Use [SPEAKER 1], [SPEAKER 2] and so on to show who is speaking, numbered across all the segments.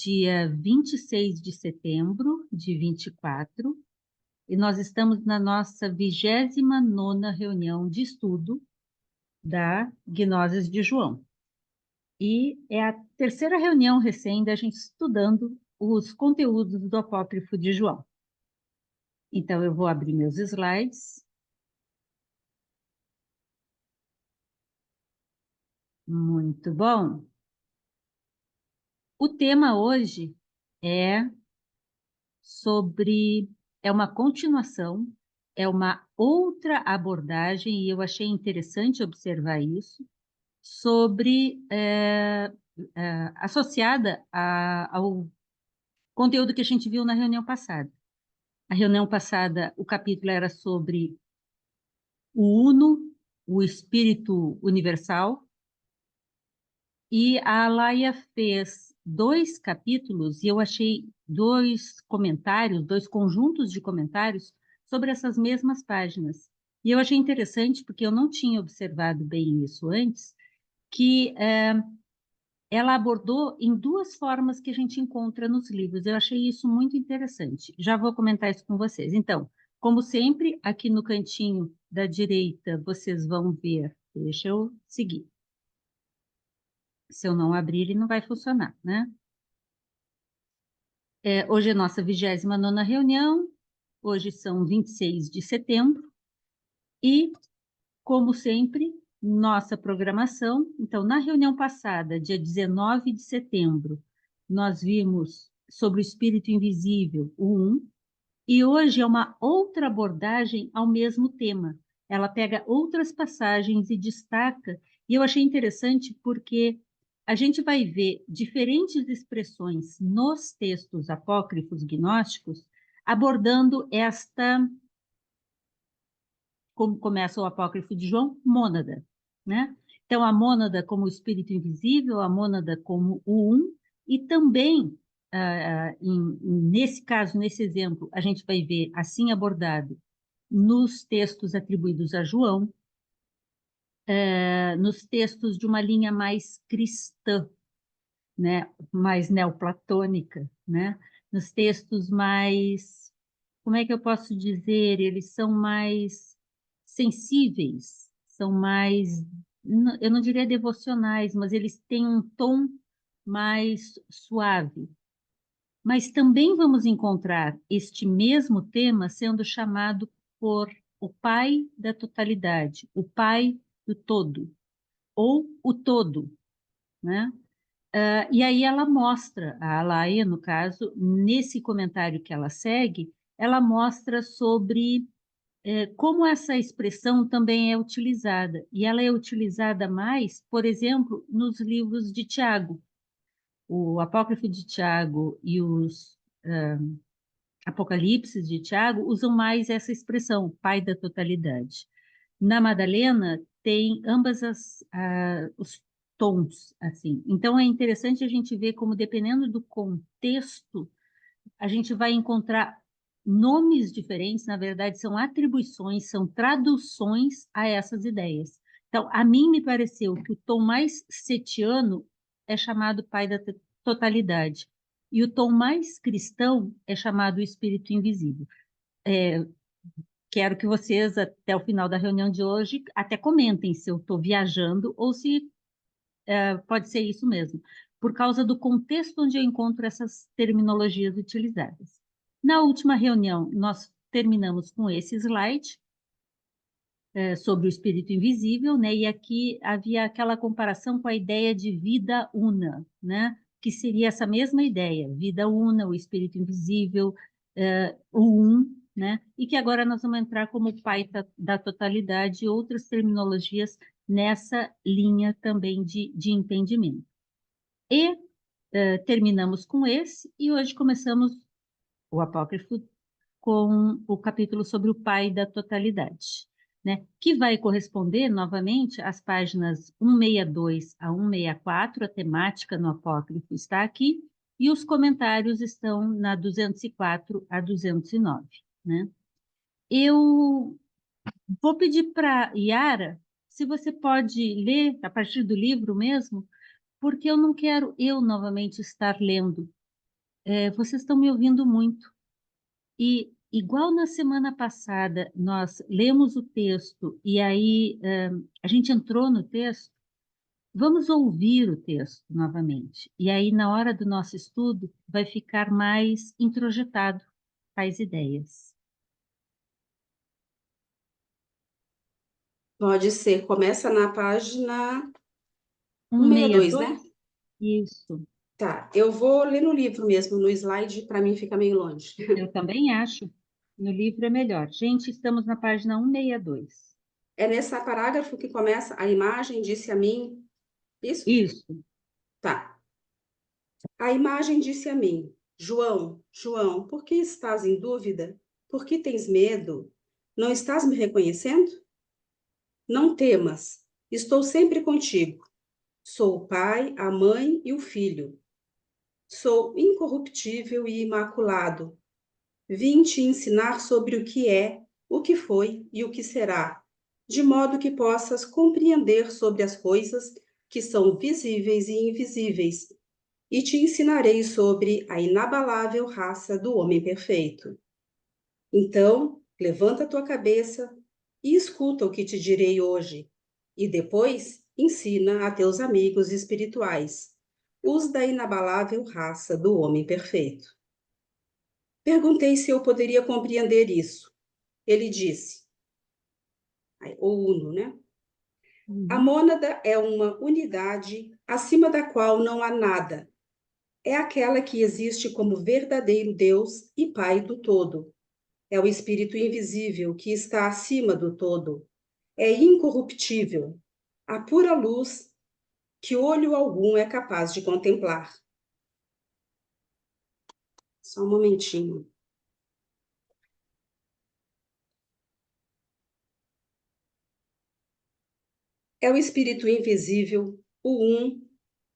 [SPEAKER 1] dia 26 de setembro de 24, e nós estamos na nossa 29ª reunião de estudo da Gnoses de João. E é a terceira reunião recém da gente estudando os conteúdos do Apócrifo de João. Então, eu vou abrir meus slides. Muito bom. O tema hoje é é uma continuação, é uma outra abordagem, e eu achei interessante observar isso, associada ao conteúdo que a gente viu na reunião passada. A reunião passada, o capítulo era sobre o Uno, o Espírito Universal, e a Alaia fez 2 capítulos, e eu achei 2 comentários, 2 conjuntos de comentários sobre essas mesmas páginas. E eu achei interessante, porque eu não tinha observado bem isso antes, que ela abordou em 2 formas que a gente encontra nos livros. Eu achei isso muito interessante. Já vou comentar isso com vocês. Então, como sempre, aqui no cantinho da direita, vocês vão ver, deixa eu seguir. Se eu não abrir, ele não vai funcionar, né? Hoje é nossa 29ª reunião, hoje são 26 de setembro, e, como sempre, nossa programação. Então, na reunião passada, dia 19 de setembro, nós vimos sobre o Espírito Invisível, o 1, e hoje é uma outra abordagem ao mesmo tema. Ela pega outras passagens e destaca, e eu achei interessante porque a gente vai ver diferentes expressões nos textos apócrifos gnósticos abordando como começa o apócrifo de João, mônada, né? Então, a mônada como o espírito invisível, a mônada como o um, e também, nesse caso, nesse exemplo, a gente vai ver assim abordado nos textos atribuídos a João, nos textos de uma linha mais cristã, né? Mais neoplatônica, né? Nos textos mais, como é que eu posso dizer, eles são mais sensíveis, são mais, eu não diria devocionais, mas eles têm um tom mais suave. Mas também vamos encontrar este mesmo tema sendo chamado por o Pai da totalidade, o Pai do todo, ou o todo, né? E aí ela mostra, a Alaia, no caso, nesse comentário que ela segue, ela mostra sobre como essa expressão também é utilizada. E ela é utilizada mais, por exemplo, nos livros de Tiago. O Apócrifo de Tiago e os Apocalipses de Tiago usam mais essa expressão, Pai da totalidade. Na Madalena, tem os tons, assim. Então, é interessante a gente ver como, dependendo do contexto, a gente vai encontrar nomes diferentes, na verdade, são atribuições, são traduções a essas ideias. Então, a mim me pareceu que o tom mais setiano é chamado Pai da Totalidade, e o tom mais cristão é chamado Espírito Invisível. Quero que vocês, até o final da reunião de hoje, até comentem se eu estou viajando ou se pode ser isso mesmo, por causa do contexto onde eu encontro essas terminologias utilizadas. Na última reunião, nós terminamos com esse slide sobre o espírito invisível, né? E aqui havia aquela comparação com a ideia de vida una, né? Que seria essa mesma ideia, vida una, o espírito invisível, o um, né? E que agora nós vamos entrar como pai da totalidade e outras terminologias nessa linha também de entendimento. E terminamos com esse, e hoje começamos o apócrifo com o capítulo sobre o Pai da totalidade, né? Que vai corresponder novamente às páginas 162 a 164, a temática no apócrifo está aqui, e os comentários estão na 204 a 209, né? Eu vou pedir para Yara, se você pode ler a partir do livro mesmo, porque eu não quero eu novamente estar lendo. Vocês estão me ouvindo muito. E, igual na semana passada, nós lemos o texto e aí a gente entrou no texto, vamos ouvir o texto novamente. E aí, na hora do nosso estudo, vai ficar mais introjetado tais ideias.
[SPEAKER 2] Pode ser. Começa na página 162,
[SPEAKER 1] 162?
[SPEAKER 2] né?
[SPEAKER 1] Isso,
[SPEAKER 2] Tá. Eu vou ler no livro mesmo, no slide, para mim fica meio longe.
[SPEAKER 1] eu também acho. No livro é melhor. Gente, estamos na página 162.
[SPEAKER 2] É nesse parágrafo que começa a imagem disse a mim. Isso?
[SPEAKER 1] Isso.
[SPEAKER 2] Tá. A imagem disse a mim: João, João, por que estás em dúvida? Por que tens medo? Não estás me reconhecendo? Não temas, estou sempre contigo. Sou o Pai, a Mãe e o Filho. Sou incorruptível e imaculado. Vim te ensinar sobre o que é, o que foi e o que será, de modo que possas compreender sobre as coisas que são visíveis e invisíveis, e te ensinarei sobre a inabalável raça do homem perfeito. Então, levanta tua cabeça e escuta o que te direi hoje, e depois ensina a teus amigos espirituais, os da inabalável raça do homem perfeito. Perguntei se eu poderia compreender isso. Ele disse, o uno, né? A
[SPEAKER 1] Uhum.
[SPEAKER 2] mônada é uma unidade acima da qual não há nada. É aquela que existe como verdadeiro Deus e Pai do todo. É o espírito invisível que está acima do todo. É incorruptível, a pura luz que olho algum é capaz de contemplar. Só um momentinho. É o espírito invisível, o um.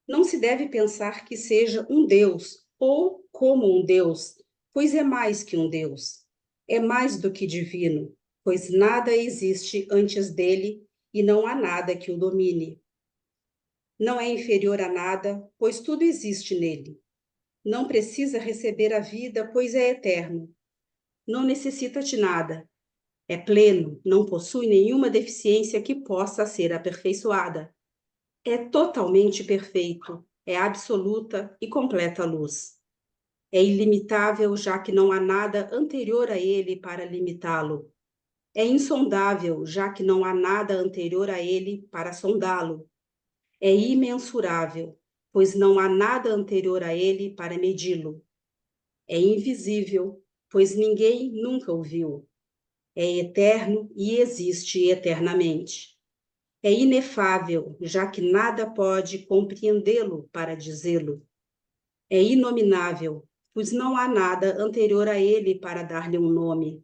[SPEAKER 2] Não se deve pensar que seja um Deus ou como um Deus, pois é mais que um Deus. É mais do que divino, pois nada existe antes dele e não há nada que o domine. Não é inferior a nada, pois tudo existe nele. Não precisa receber a vida, pois é eterno. Não necessita de nada. É pleno, não possui nenhuma deficiência que possa ser aperfeiçoada. É totalmente perfeito, é absoluta e completa luz. É ilimitável, já que não há nada anterior a ele para limitá-lo. É insondável, já que não há nada anterior a ele para sondá-lo. É imensurável, pois não há nada anterior a ele para medi-lo. É invisível, pois ninguém nunca o viu. É eterno e existe eternamente. É inefável, já que nada pode compreendê-lo para dizê-lo. É inominável, pois não há nada anterior a ele para dar-lhe um nome.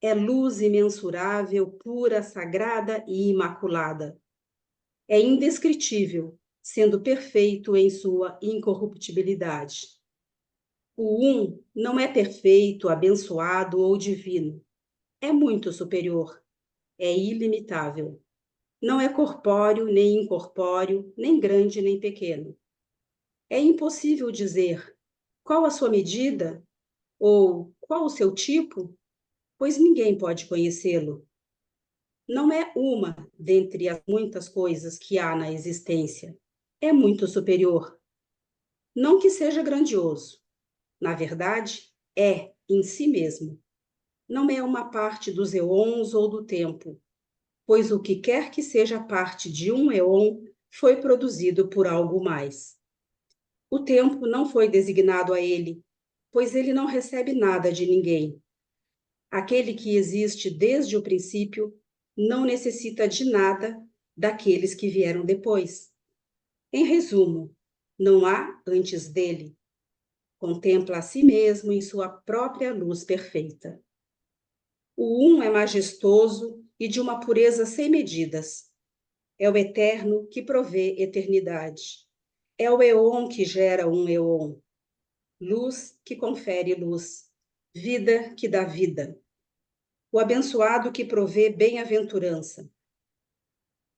[SPEAKER 2] É luz imensurável, pura, sagrada e imaculada. É indescritível, sendo perfeito em sua incorruptibilidade. O um não é perfeito, abençoado ou divino. É muito superior. É ilimitável. Não é corpóreo, nem incorpóreo, nem grande, nem pequeno. É impossível dizer qual a sua medida ou qual o seu tipo, pois ninguém pode conhecê-lo. Não é uma dentre as muitas coisas que há na existência. É muito superior. Não que seja grandioso. Na verdade, é em si mesmo. Não é uma parte dos eons ou do tempo, pois o que quer que seja parte de um eon foi produzido por algo mais. O tempo não foi designado a ele, pois ele não recebe nada de ninguém. Aquele que existe desde o princípio não necessita de nada daqueles que vieram depois. Em resumo, não há antes dele. Contempla a si mesmo em sua própria luz perfeita. O um é majestoso e de uma pureza sem medidas. É o eterno que provê eternidade. É o eon que gera um eon. Luz que confere luz. Vida que dá vida. O abençoado que provê bem-aventurança.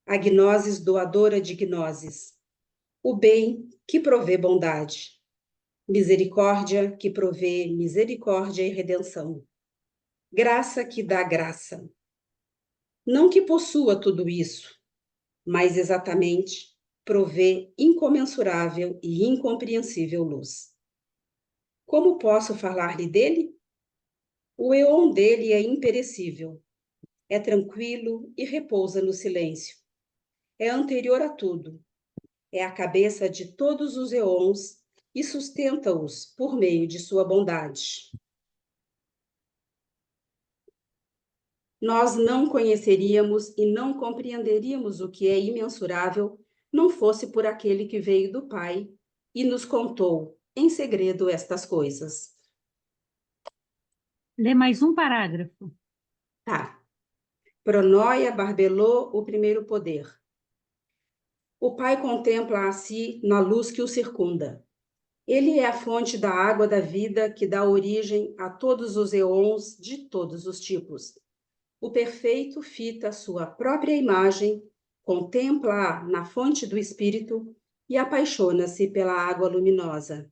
[SPEAKER 2] A gnosis doadora de gnoses. O bem que provê bondade. Misericórdia que provê misericórdia e redenção. Graça que dá graça. Não que possua tudo isso, mas exatamente provê incomensurável e incompreensível luz. Como posso falar-lhe dele? O éon dele é imperecível, é tranquilo e repousa no silêncio. É anterior a tudo, é a cabeça de todos os éons e sustenta-os por meio de sua bondade. Nós não conheceríamos e não compreenderíamos o que é imensurável, não fosse por aquele que veio do Pai e nos contou em segredo estas coisas.
[SPEAKER 1] Lê mais um parágrafo.
[SPEAKER 2] Tá. Pronóia barbelou o primeiro poder. O Pai contempla a si na luz que o circunda. Ele é a fonte da água da vida que dá origem a todos os éons de todos os tipos. O perfeito fita sua própria imagem, contempla-a na fonte do espírito e apaixona-se pela água luminosa.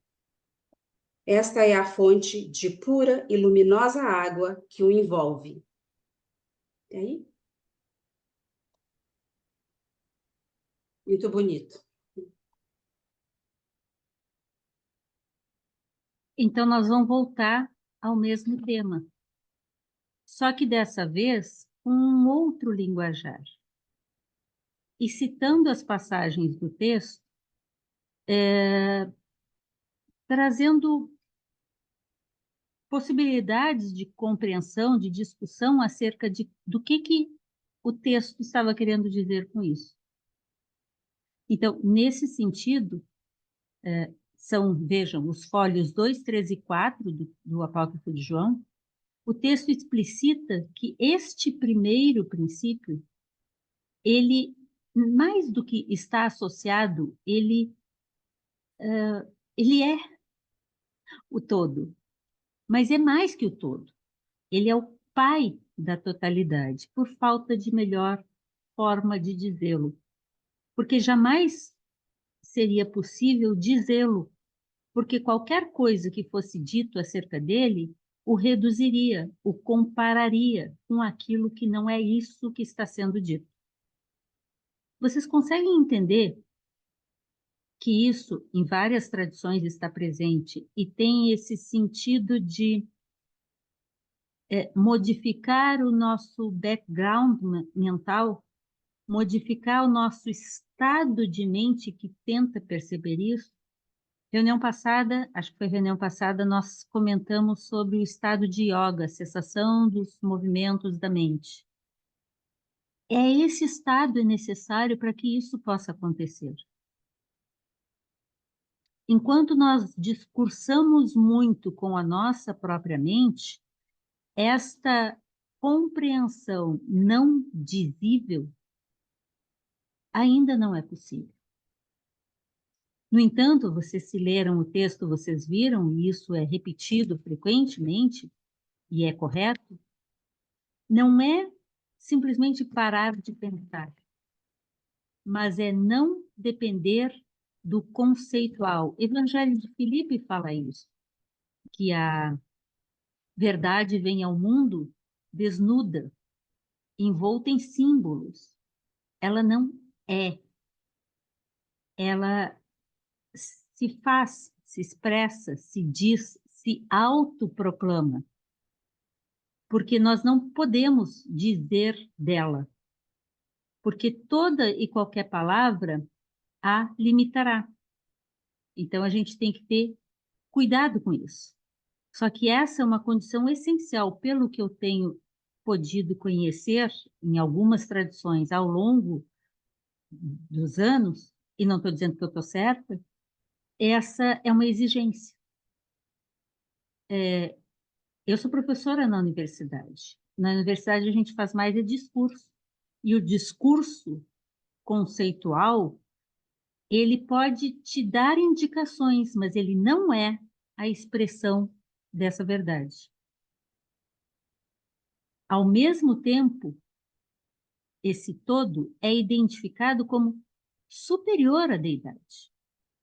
[SPEAKER 2] Esta é a fonte de pura e luminosa água que o envolve. E aí? Muito bonito.
[SPEAKER 1] Então, nós vamos voltar ao mesmo tema. Só que dessa vez, com um outro linguajar. E citando as passagens do texto, trazendo possibilidades de compreensão, de discussão acerca do que o texto estava querendo dizer com isso. Então, nesse sentido, vejam, os fólios 2, 3 e 4 do Apócrifo de João, o texto explicita que este primeiro princípio, ele, mais do que está associado, ele é o todo, mas é mais que o todo. Ele é o pai da totalidade, por falta de melhor forma de dizê-lo, porque jamais seria possível dizê-lo, porque qualquer coisa que fosse dito acerca dele o reduziria, o compararia com aquilo que não é isso que está sendo dito. Vocês conseguem entender que isso, em várias tradições, está presente e tem esse sentido de modificar o nosso background mental, modificar o nosso estado de mente que tenta perceber isso? Reunião passada, acho que foi reunião passada, nós comentamos sobre o estado de yoga, cessação dos movimentos da mente. Esse estado é necessário para que isso possa acontecer. Enquanto nós discursamos muito com a nossa própria mente, esta compreensão não dizível ainda não é possível. No entanto, vocês se leram o texto, vocês viram, e isso é repetido frequentemente, e é correto, não é simplesmente parar de pensar, mas é não depender do conceitual. Evangelho de Filipe fala isso, que a verdade vem ao mundo desnuda, envolta em símbolos. Ela não é. Ela se faz, se expressa, se diz, se autoproclama. Porque nós não podemos dizer dela. Porque toda e qualquer palavra a limitará. Então, a gente tem que ter cuidado com isso. Só que essa é uma condição essencial, pelo que eu tenho podido conhecer em algumas tradições ao longo dos anos, e não estou dizendo que eu estou certa, essa é uma exigência. Eu sou professora na universidade. Na universidade a gente faz mais discurso. E o discurso conceitual, ele pode te dar indicações, mas ele não é a expressão dessa verdade. Ao mesmo tempo, esse todo é identificado como superior à deidade.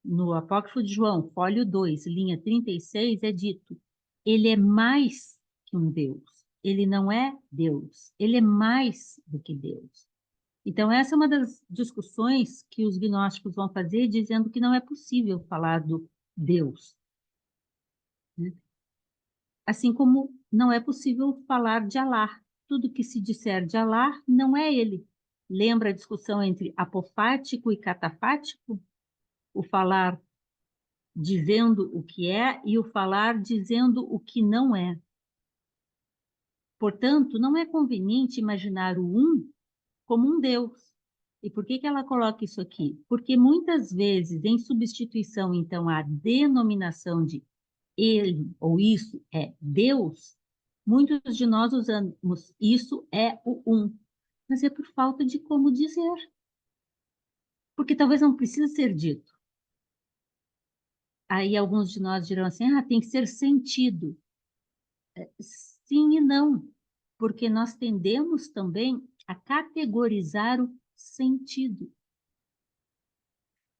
[SPEAKER 1] no Apócrifo de João, fólio 2, linha 36, é dito: ele é mais que um Deus. Ele não é Deus, ele é mais do que Deus. Então, essa é uma das discussões que os gnósticos vão fazer, dizendo que não é possível falar do Deus, né? Assim como não é possível falar de Alá. Tudo que se disser de Alá não é ele. Lembra a discussão entre apofático e catafático? O falar dizendo o que é e o falar dizendo o que não é. Portanto, não é conveniente imaginar o um como um Deus. E por que que ela coloca isso aqui? Porque muitas vezes, em substituição, então, à denominação de ele ou isso é Deus, muitos de nós usamos isso é o um, mas é por falta de como dizer, porque talvez não precise ser dito. Aí alguns de nós dirão assim, tem que ser sentido. Sim e não, porque nós tendemos também a categorizar o sentido.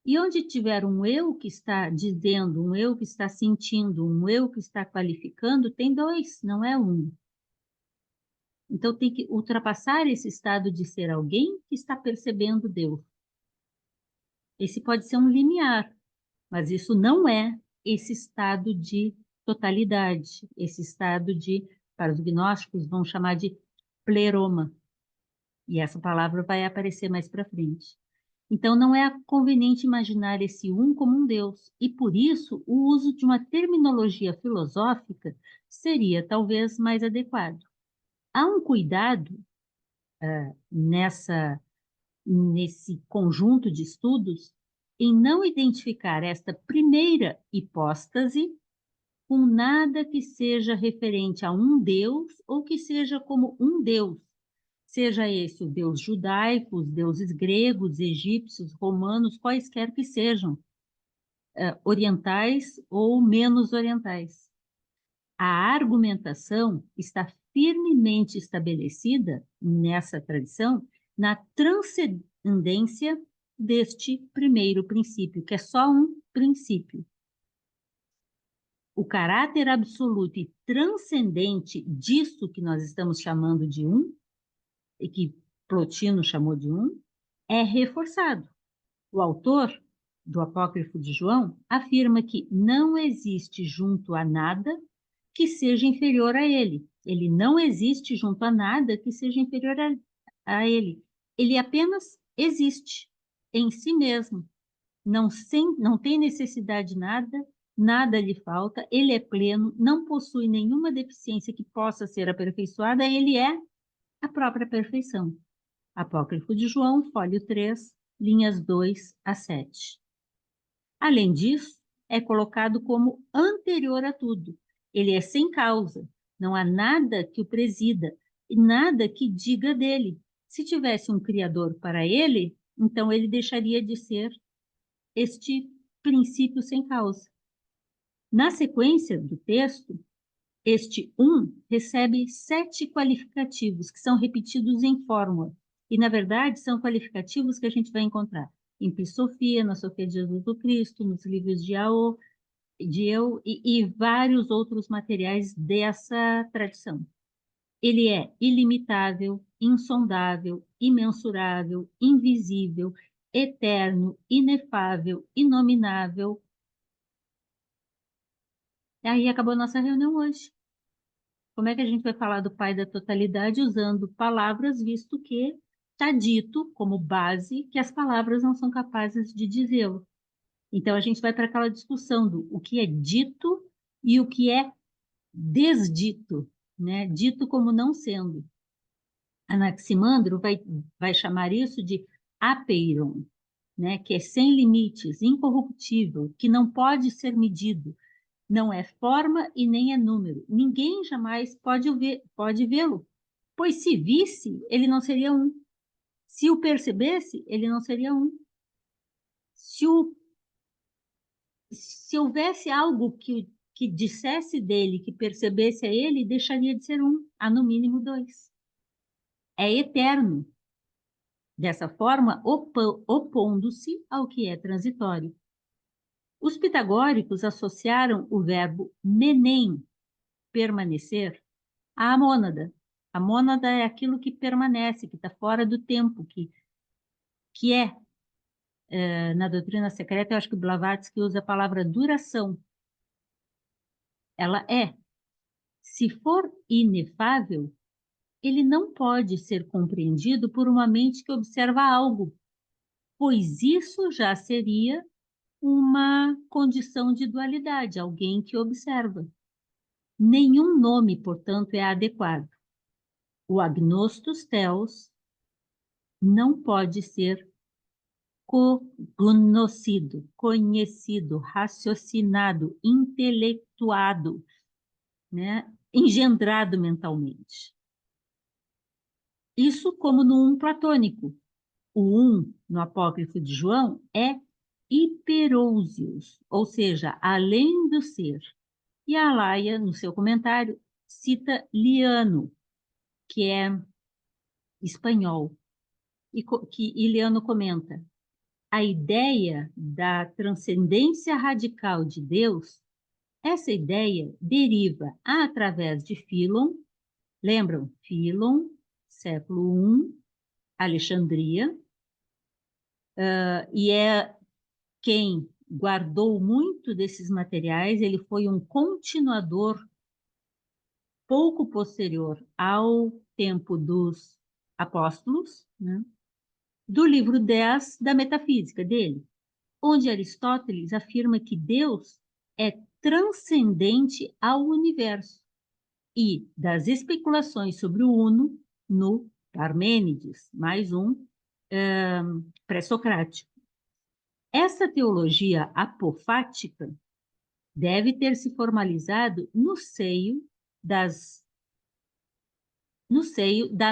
[SPEAKER 1] E onde tiver um eu que está dizendo, um eu que está sentindo, um eu que está qualificando, tem dois, não é um. Então tem que ultrapassar esse estado de ser alguém que está percebendo Deus. Esse pode ser um limiar, mas isso não é esse estado de totalidade, esse estado de, para os gnósticos, vão chamar de pleroma. E essa palavra vai aparecer mais para frente. Então, não é conveniente imaginar esse um como um Deus, e por isso o uso de uma terminologia filosófica seria talvez mais adequado. Há um cuidado nesse conjunto de estudos em não identificar esta primeira hipóstase com nada que seja referente a um Deus ou que seja como um Deus, seja esse o Deus judaico, os deuses gregos, egípcios, romanos, quaisquer que sejam, orientais ou menos orientais. A argumentação está firmemente estabelecida nessa tradição na transcendência deste primeiro princípio, que é só um princípio. O caráter absoluto e transcendente disso que nós estamos chamando de um, e que Plotino chamou de um, é reforçado. O autor do Apócrifo de João afirma que não existe junto a nada que seja inferior a ele. Ele não existe junto a nada que seja inferior a ele. Ele apenas existe em si mesmo. Não tem necessidade de nada, nada lhe falta, ele é pleno, não possui nenhuma deficiência que possa ser aperfeiçoada, ele é a própria perfeição. Apócrifo de João, fólio 3, linhas 2 a 7. Além disso, é colocado como anterior a tudo. Ele é sem causa, não há nada que o presida e nada que diga dele. Se tivesse um criador para ele, então ele deixaria de ser este princípio sem causa. Na sequência do texto, este um recebe 7 qualificativos que são repetidos em fórmula. E, na verdade, são qualificativos que a gente vai encontrar em Pisofia, na Sofia de Jesus do Cristo, nos livros de Eu e vários outros materiais dessa tradição. Ele é ilimitável, insondável, imensurável, invisível, eterno, inefável, inominável. E aí acabou a nossa reunião hoje. Como é que a gente vai falar do Pai da totalidade usando palavras, visto que está dito como base que as palavras não são capazes de dizê-lo? Então, a gente vai para aquela discussão do o que é dito e o que é desdito, né? Dito como não sendo. Anaximandro vai chamar isso de apeiron, né? Que é sem limites, incorruptível, que não pode ser medido, não é forma e nem é número. Ninguém jamais pode vê-lo, pois se visse, ele não seria um. Se o percebesse, ele não seria um. Se, o, se houvesse algo que dissesse dele, que percebesse a ele, deixaria de ser um, há no mínimo 2. É eterno. Dessa forma, opondo-se ao que é transitório. Os pitagóricos associaram o verbo menem, permanecer, à mônada. A mônada é aquilo que permanece, que está fora do tempo, que na doutrina secreta, eu acho que o Blavatsky usa a palavra duração. Ela é. Se for inefável, ele não pode ser compreendido por uma mente que observa algo, pois isso já seria uma condição de dualidade, alguém que observa. Nenhum nome, portanto, é adequado. O agnostos theos não pode ser cognoscido, conhecido, raciocinado, intelectuado, né? Engendrado mentalmente. Isso como no um platônico. O um, no apócrifo de João, é hiperousios, ou seja, além do ser. E a Alaia, no seu comentário, cita Liano, que é espanhol, e Liano comenta: a ideia da transcendência radical de Deus, essa ideia deriva através de Fílon, lembram? Fílon, século I, Alexandria, e é quem guardou muito desses materiais, ele foi um continuador pouco posterior ao tempo dos apóstolos, né, do livro 10 da metafísica dele, onde Aristóteles afirma que Deus é transcendente ao universo e das especulações sobre o Uno no Parmênides, mais um pré-socrático. Essa teologia apofática deve ter se formalizado no seio da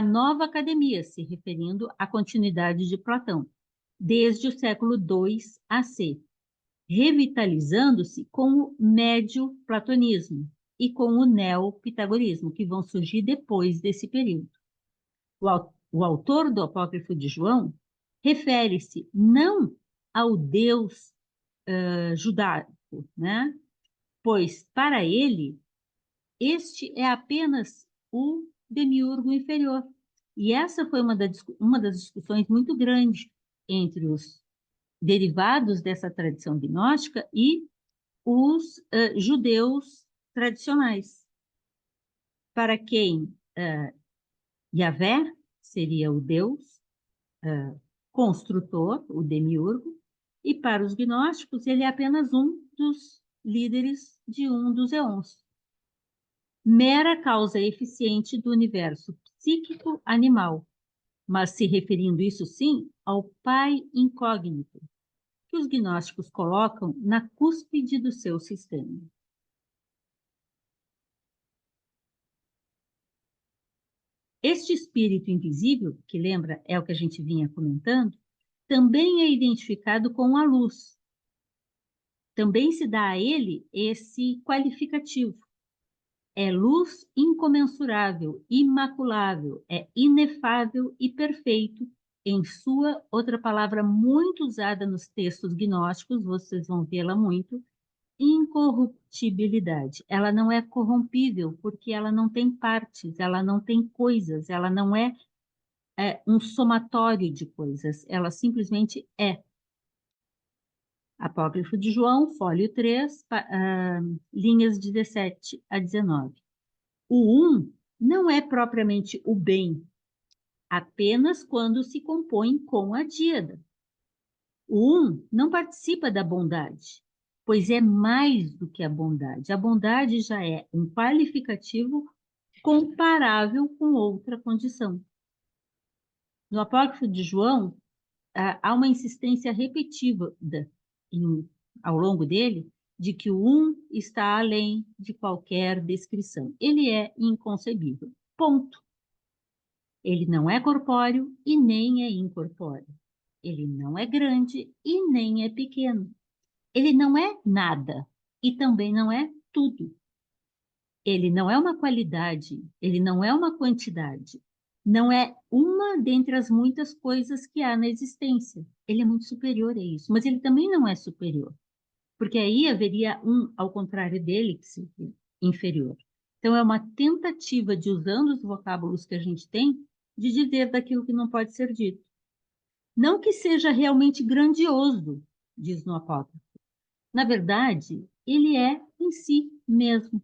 [SPEAKER 1] nova academia, se referindo à continuidade de Platão, desde o século II AC, revitalizando-se com o médio-platonismo e com o neopitagorismo, que vão surgir depois desse período. O autor do Apócrifo de João refere-se não ao Deus judaico, né? Pois, para ele, este é apenas o demiurgo inferior. E essa foi uma das discussões muito grandes entre os derivados dessa tradição gnóstica e os judeus tradicionais, para quem Yahvé seria o Deus construtor, o demiurgo, e para os gnósticos ele é apenas um dos líderes de um dos éons. Mera causa eficiente do universo psíquico animal, mas se referindo isso sim ao Pai incógnito, que os gnósticos colocam na cúspide do seu sistema. Este espírito invisível, que lembra é o que a gente vinha comentando, também é identificado com a luz. Também se dá a ele esse qualificativo. É luz incomensurável, imaculável, é inefável e perfeito, em sua, outra palavra muito usada nos textos gnósticos, vocês vão vê-la muito, incorruptibilidade. Ela não é corrompível, porque ela não tem partes, ela não tem coisas, ela não é um somatório de coisas, ela simplesmente é. Apócrifo de João, folio 3, linhas 17 a 19. O um não é propriamente o bem, apenas quando se compõe com a díada. O um não participa da bondade, pois é mais do que a bondade. A bondade já é um qualificativo comparável com outra condição. No Apócrifo de João, há uma insistência repetida ao longo dele de que o um está além de qualquer descrição. Ele é inconcebível. Ponto. Ele não é corpóreo e nem é incorpóreo. Ele não é grande e nem é pequeno. Ele não é nada e também não é tudo. Ele não é uma qualidade, ele não é uma quantidade, não é uma dentre as muitas coisas que há na existência. Ele é muito superior a isso, mas ele também não é superior. porque aí haveria um, ao contrário dele, inferior. Então, é uma tentativa de, usando os vocábulos que a gente tem, de dizer daquilo que não pode ser dito. Não que seja realmente grandioso, diz no apócrifo. Na verdade, ele é em si mesmo.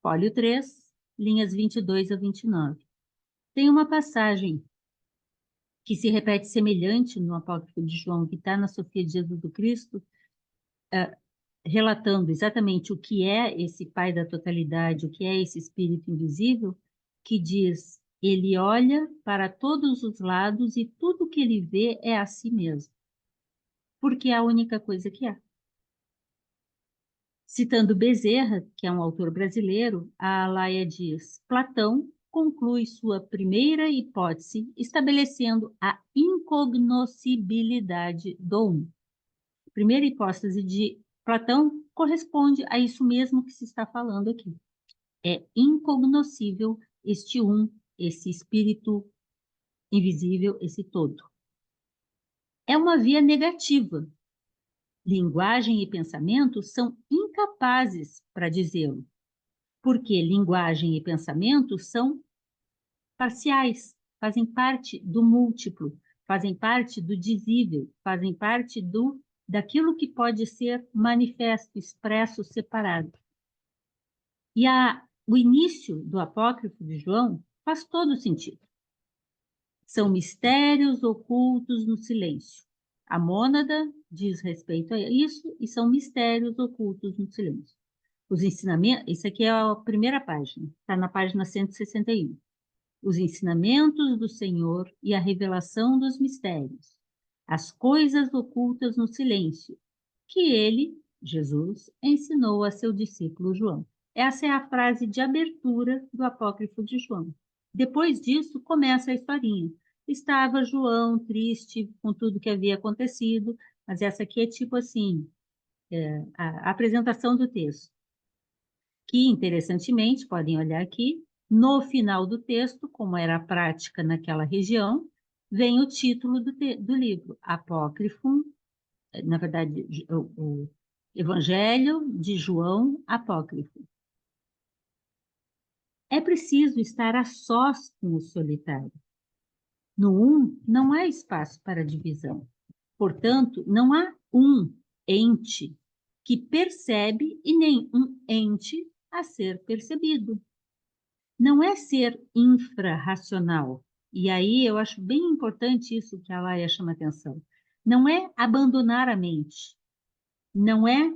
[SPEAKER 1] Fólio 3, linhas 22 a 29. Tem uma passagem que se repete semelhante no apócrifo de João, que está na Sofia de Jesus do Cristo, relatando exatamente o que é esse Pai da totalidade, o que é esse Espírito invisível, que diz, ele olha para todos os lados e tudo que ele vê é a si mesmo, porque é a única coisa que há. Citando Bezerra, que é um autor brasileiro, a Alaia diz, Platão conclui sua primeira hipótese estabelecendo a incognoscibilidade do um. A primeira hipótese de Platão corresponde a isso mesmo que se está falando aqui. É incognoscível este um, esse espírito invisível, esse todo. É uma via negativa. Linguagem e pensamento são incapazes para dizê-lo, porque linguagem e pensamento são parciais, fazem parte do múltiplo, fazem parte do dizível, fazem parte daquilo que pode ser manifesto, expresso, separado. E o início do apócrifo de João faz todo sentido. São mistérios ocultos no silêncio. A mônada diz respeito a isso e são mistérios ocultos no silêncio. Os ensinamentos, isso aqui é a primeira página, está na página 161. Os ensinamentos do Senhor e a revelação dos mistérios, as coisas ocultas no silêncio, que ele, Jesus, ensinou a seu discípulo João. Essa é a frase de abertura do apócrifo de João. Depois disso, começa a historinha. Estava João triste com tudo que havia acontecido, mas essa aqui é tipo assim, a apresentação do texto. Que, interessantemente, podem olhar aqui, no final do texto, como era a prática naquela região, vem o título do livro, Apócrifo, na verdade, o Evangelho de João Apócrifo. É preciso estar a sós com o solitário. No um, não há espaço para divisão. Portanto, não há um ente que percebe e nem um ente a ser percebido. Não é ser infrarracional. E aí eu acho bem importante isso que a Laia chama atenção. Não é abandonar a mente. Não é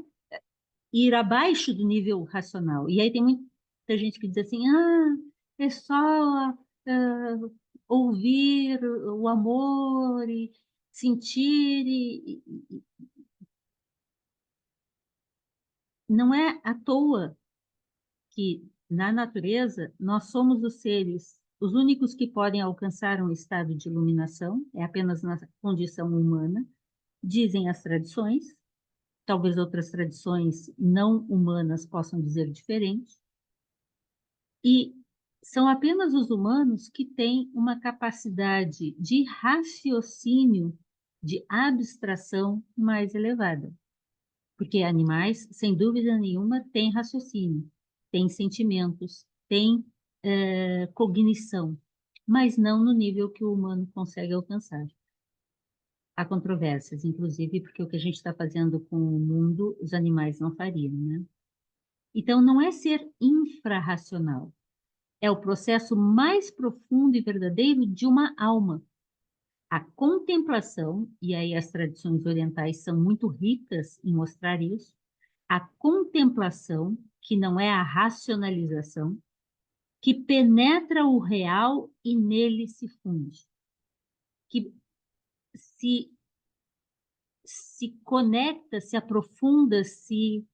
[SPEAKER 1] ir abaixo do nível racional. E aí tem muita gente que diz assim, é só ouvir o amor e sentir. Não é à toa que, na natureza, nós somos os seres, os únicos que podem alcançar um estado de iluminação, é apenas na condição humana, dizem as tradições, talvez outras tradições não humanas possam dizer diferente, e são apenas os humanos que têm uma capacidade de raciocínio, de abstração mais elevada. Porque animais, sem dúvida nenhuma, têm raciocínio, têm sentimentos, têm cognição, mas não no nível que o humano consegue alcançar. Há controvérsias, inclusive, porque o que a gente está fazendo com o mundo, os animais não fariam, né? Então, não é ser infrarracional, é o processo mais profundo e verdadeiro de uma alma. A contemplação, e aí as tradições orientais são muito ricas em mostrar isso, a contemplação, que não é a racionalização, que penetra o real e nele se funde, que se conecta, se aprofunda, se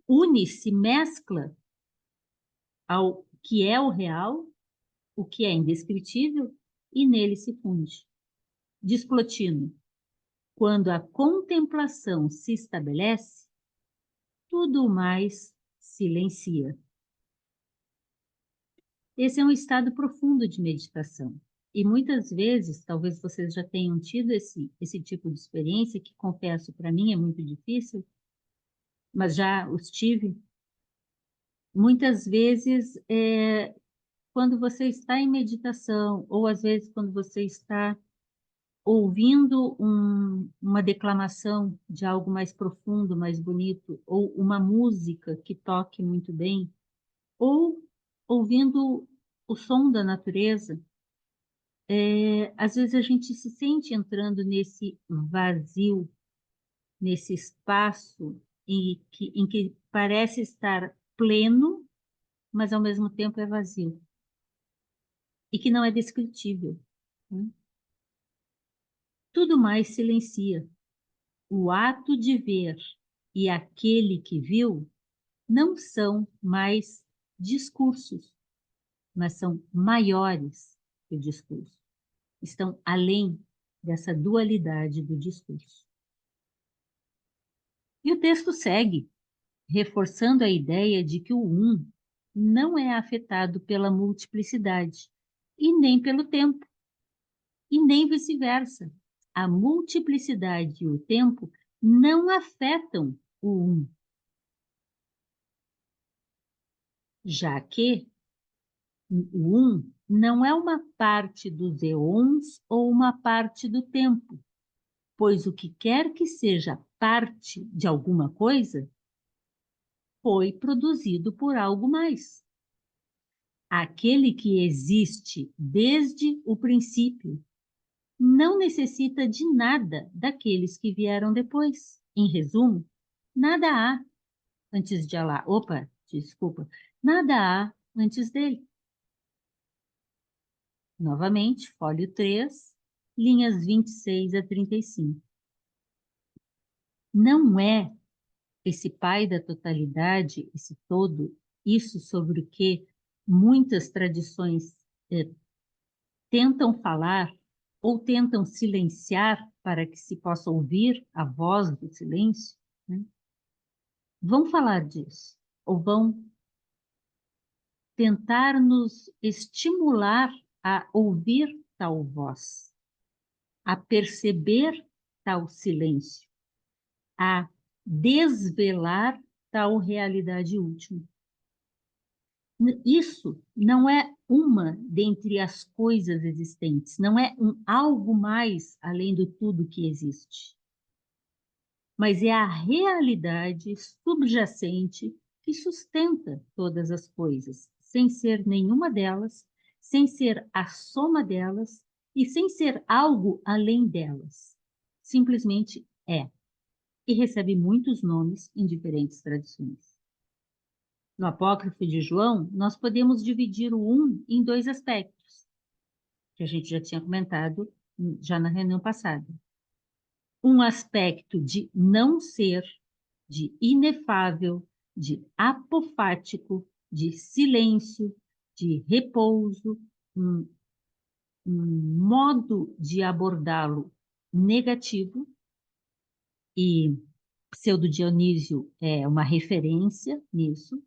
[SPEAKER 1] une, se mescla ao que é o real, o que é indescritível, e nele se funde. Diz Plotino, quando a contemplação se estabelece, tudo mais silencia. Esse é um estado profundo de meditação. E muitas vezes, talvez vocês já tenham tido esse tipo de experiência, que confesso, para mim é muito difícil, mas já os tive. Muitas vezes, quando você está em meditação, ou às vezes quando você está ouvindo uma declamação de algo mais profundo, mais bonito, ou uma música que toque muito bem, ou ouvindo o som da natureza, às vezes a gente se sente entrando nesse vazio, nesse espaço em que parece estar pleno, mas ao mesmo tempo é vazio, e que não é descritível, né? Tudo mais silencia. O ato de ver e aquele que viu não são mais discursos, mas são maiores que o discurso. Estão além dessa dualidade do discurso. E o texto segue, reforçando a ideia de que o um não é afetado pela multiplicidade, e nem pelo tempo, e nem vice-versa. A multiplicidade e o tempo não afetam o um, já que o um não é uma parte dos eons ou uma parte do tempo, pois o que quer que seja parte de alguma coisa foi produzido por algo mais. Aquele que existe desde o princípio não necessita de nada daqueles que vieram depois. Em resumo, nada há antes de Allah. Opa, desculpa. Nada há antes dele. Novamente, folho 3, linhas 26 a 35. Não é esse pai da totalidade, esse todo, isso sobre o que muitas tradições tentam falar ou tentam silenciar para que se possa ouvir a voz do silêncio, né? Vão falar disso, ou vão tentar nos estimular a ouvir tal voz, a perceber tal silêncio, a desvelar tal realidade última. Isso não é uma dentre as coisas existentes, não é algo mais além do tudo que existe, mas é a realidade subjacente que sustenta todas as coisas, sem ser nenhuma delas, sem ser a soma delas e sem ser algo além delas. Simplesmente é. E recebe muitos nomes em diferentes tradições. No Apócrifo de João, nós podemos dividir o um em dois aspectos, que a gente já tinha comentado já na reunião passada. Um aspecto de não ser, de inefável, de apofático, de silêncio, de repouso, um modo de abordá-lo negativo, e Pseudo-Dionísio é uma referência nisso,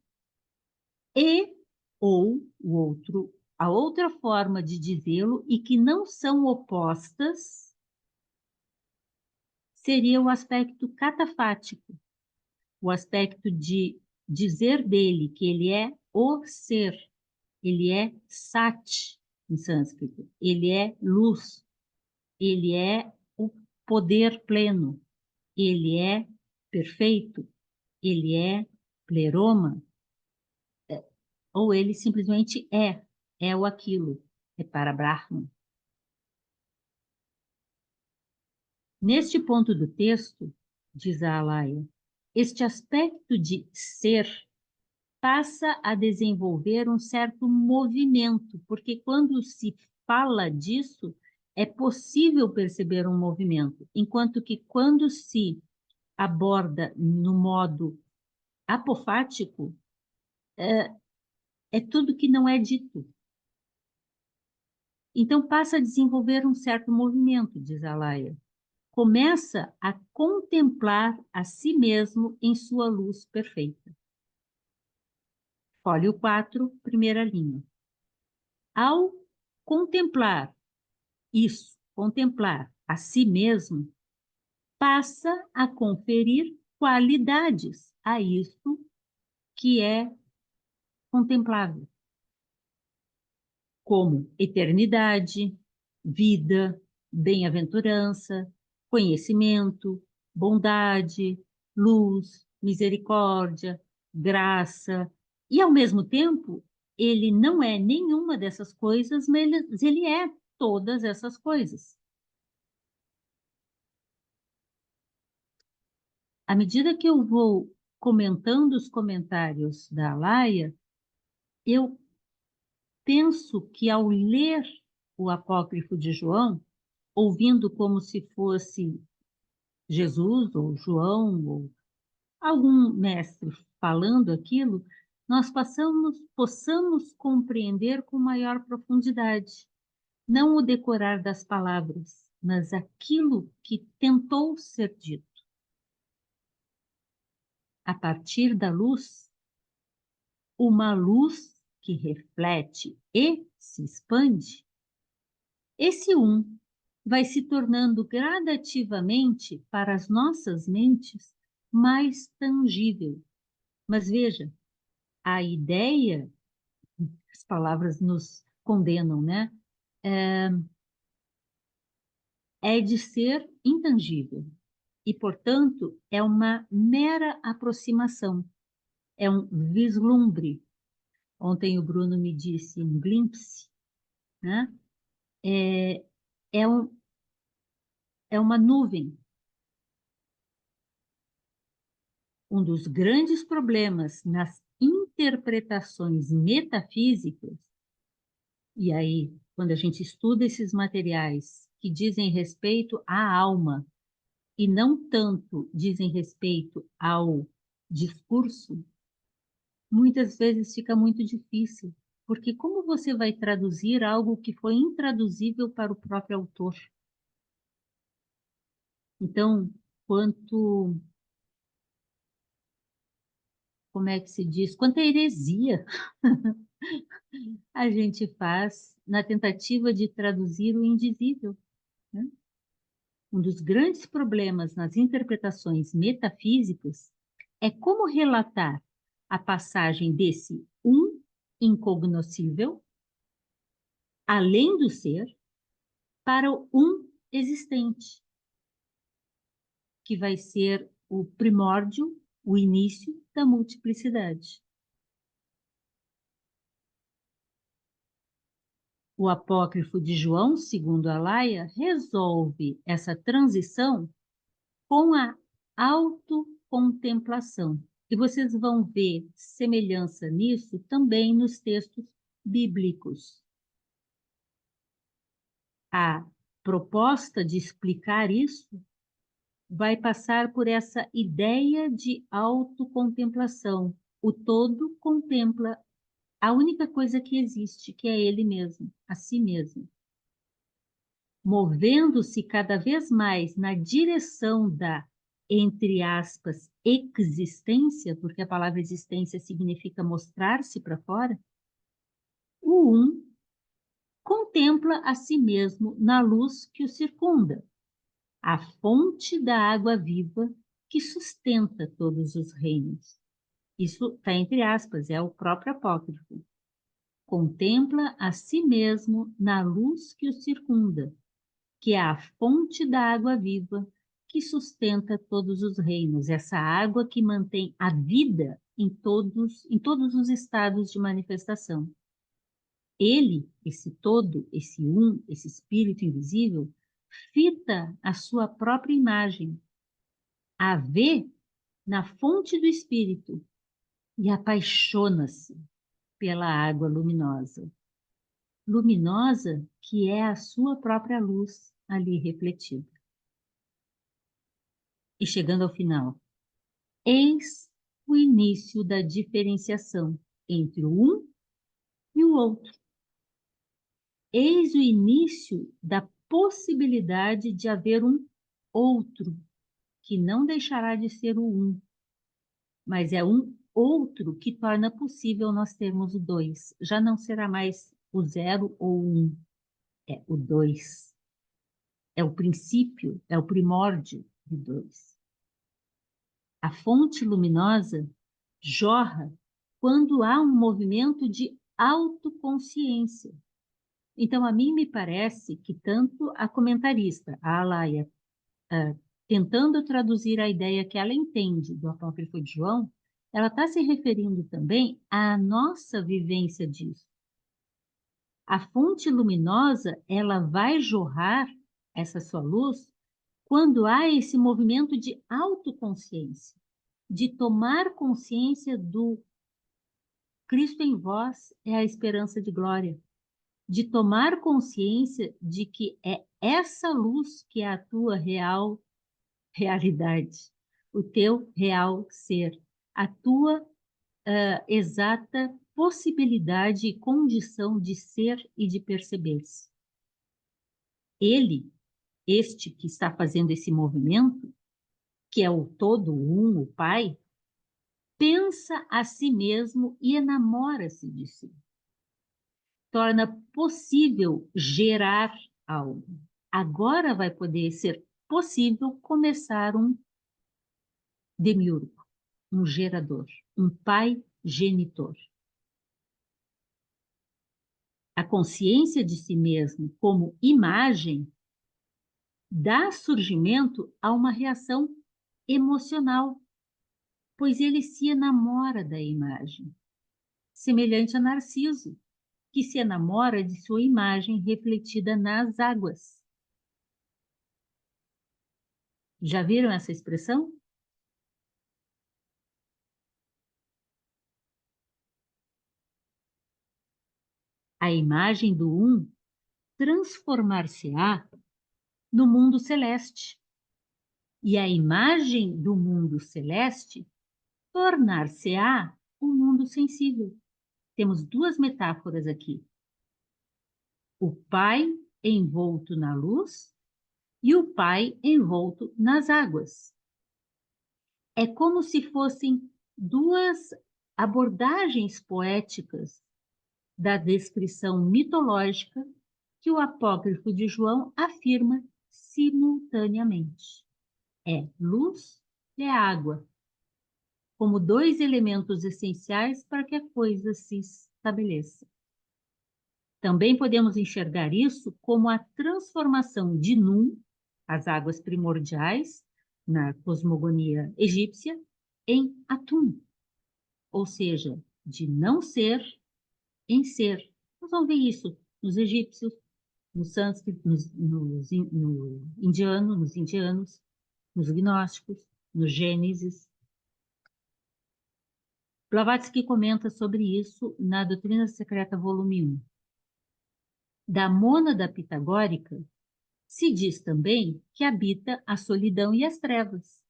[SPEAKER 1] e ou a outra forma de dizê-lo, e que não são opostas, seria o aspecto catafático, o aspecto de dizer dele que ele é o ser, ele é sat, em sânscrito, ele é luz, ele é o poder pleno, ele é perfeito, ele é pleroma, ou ele simplesmente é o aquilo, é para Brahman. Neste ponto do texto, diz a Alaya, este aspecto de ser passa a desenvolver um certo movimento, porque quando se fala disso, é possível perceber um movimento, enquanto que quando se aborda no modo apofático, é tudo que não é dito. Então passa a desenvolver um certo movimento, diz a Alaya. Começa a contemplar a si mesmo em sua luz perfeita. Folio 4, primeira linha. Ao contemplar isso, contemplar a si mesmo, passa a conferir qualidades a isto que é contemplável, como eternidade, vida, bem-aventurança, conhecimento, bondade, luz, misericórdia, graça, e ao mesmo tempo, ele não é nenhuma dessas coisas, mas ele é todas essas coisas. À medida que eu vou comentando os comentários da Laia, eu penso que ao ler o Apócrifo de João, ouvindo como se fosse Jesus ou João ou algum mestre falando aquilo, nós possamos compreender com maior profundidade, não o decorar das palavras, mas aquilo que tentou ser dito. A partir da luz, uma luz que reflete e se expande, esse vai se tornando gradativamente para as nossas mentes mais tangível. Mas veja, a ideia, as palavras nos condenam, né? É de ser intangível. E, portanto, é uma mera aproximação, é um vislumbre. Ontem o Bruno me disse um glimpse, né? É, é, um, é uma nuvem. Um dos grandes problemas nas interpretações metafísicas, e aí, quando a gente estuda esses materiais que dizem respeito à alma e não tanto dizem respeito ao discurso, muitas vezes fica muito difícil, porque como você vai traduzir algo que foi intraduzível para o próprio autor? Então, quanto, como é que se diz? Quanta heresia a gente faz na tentativa de traduzir o indizível, né? Um dos grandes problemas nas interpretações metafísicas é como relatar a passagem desse incognoscível, além do ser, para o existente, que vai ser o primórdio, o início da multiplicidade. O apócrifo de João, segundo a Laia, resolve essa transição com a autocontemplação. E vocês vão ver semelhança nisso também nos textos bíblicos. A proposta de explicar isso vai passar por essa ideia de autocontemplação. O todo contempla a única coisa que existe, que é ele mesmo, a si mesmo. Movendo-se cada vez mais na direção da, entre aspas, existência, porque a palavra existência significa mostrar-se para fora, o contempla a si mesmo na luz que o circunda, a fonte da água viva que sustenta todos os reinos. Isso está entre aspas, é o próprio apócrifo. Contempla a si mesmo na luz que o circunda, que é a fonte da água viva que sustenta todos os reinos, essa água que mantém a vida em todos os estados de manifestação. Ele, esse todo, esse esse espírito invisível, fita a sua própria imagem, a vê na fonte do espírito e apaixona-se pela água luminosa. Luminosa que é a sua própria luz ali refletida. E chegando ao final, eis o início da diferenciação entre o e o outro. Eis o início da possibilidade de haver um outro, que não deixará de ser o mas é um outro que torna possível nós termos o dois. Já não será mais o zero ou o é o dois. é o princípio, é o primórdio de dois. A fonte luminosa jorra quando há um movimento de autoconsciência. Então, a mim me parece que tanto a comentarista, a Alaia, tentando traduzir a ideia que ela entende do apócrifo de João, ela está se referindo também à nossa vivência disso. A fonte luminosa, ela vai jorrar essa sua luz quando há esse movimento de autoconsciência, de tomar consciência do Cristo em vós é a esperança de glória, de tomar consciência de que é essa luz que é a tua real realidade, o teu real ser, a tua exata possibilidade e condição de ser e de perceber-se. Ele, este que está fazendo esse movimento, que é o todo um, o Pai, pensa a si mesmo e enamora-se de si. Torna possível gerar algo. Agora vai poder ser possível começar um demiurgo, um gerador, um pai genitor. A consciência de si mesmo como imagem dá surgimento a uma reação emocional, pois ele se enamora da imagem, semelhante a Narciso, que se enamora de sua imagem refletida nas águas. Já viram essa expressão? A imagem do um transformar-se-á no mundo celeste, e a imagem do mundo celeste tornar-se-á um mundo sensível. Temos duas metáforas aqui. O Pai envolto na luz e o Pai envolto nas águas. É como se fossem duas abordagens poéticas da descrição mitológica que o apócrifo de João afirma simultaneamente. É luz e é água, como dois elementos essenciais para que a coisa se estabeleça. Também podemos enxergar isso como a transformação de Num, as águas primordiais, na cosmogonia egípcia, em Atum, ou seja, de não ser em ser. Nós vamos ver isso nos egípcios, no sânscrito, no indiano, nos indianos, nos gnósticos, no Gênesis. Blavatsky comenta sobre isso na Doutrina Secreta, volume 1. Da mônada pitagórica, se diz também que habita a solidão e as trevas,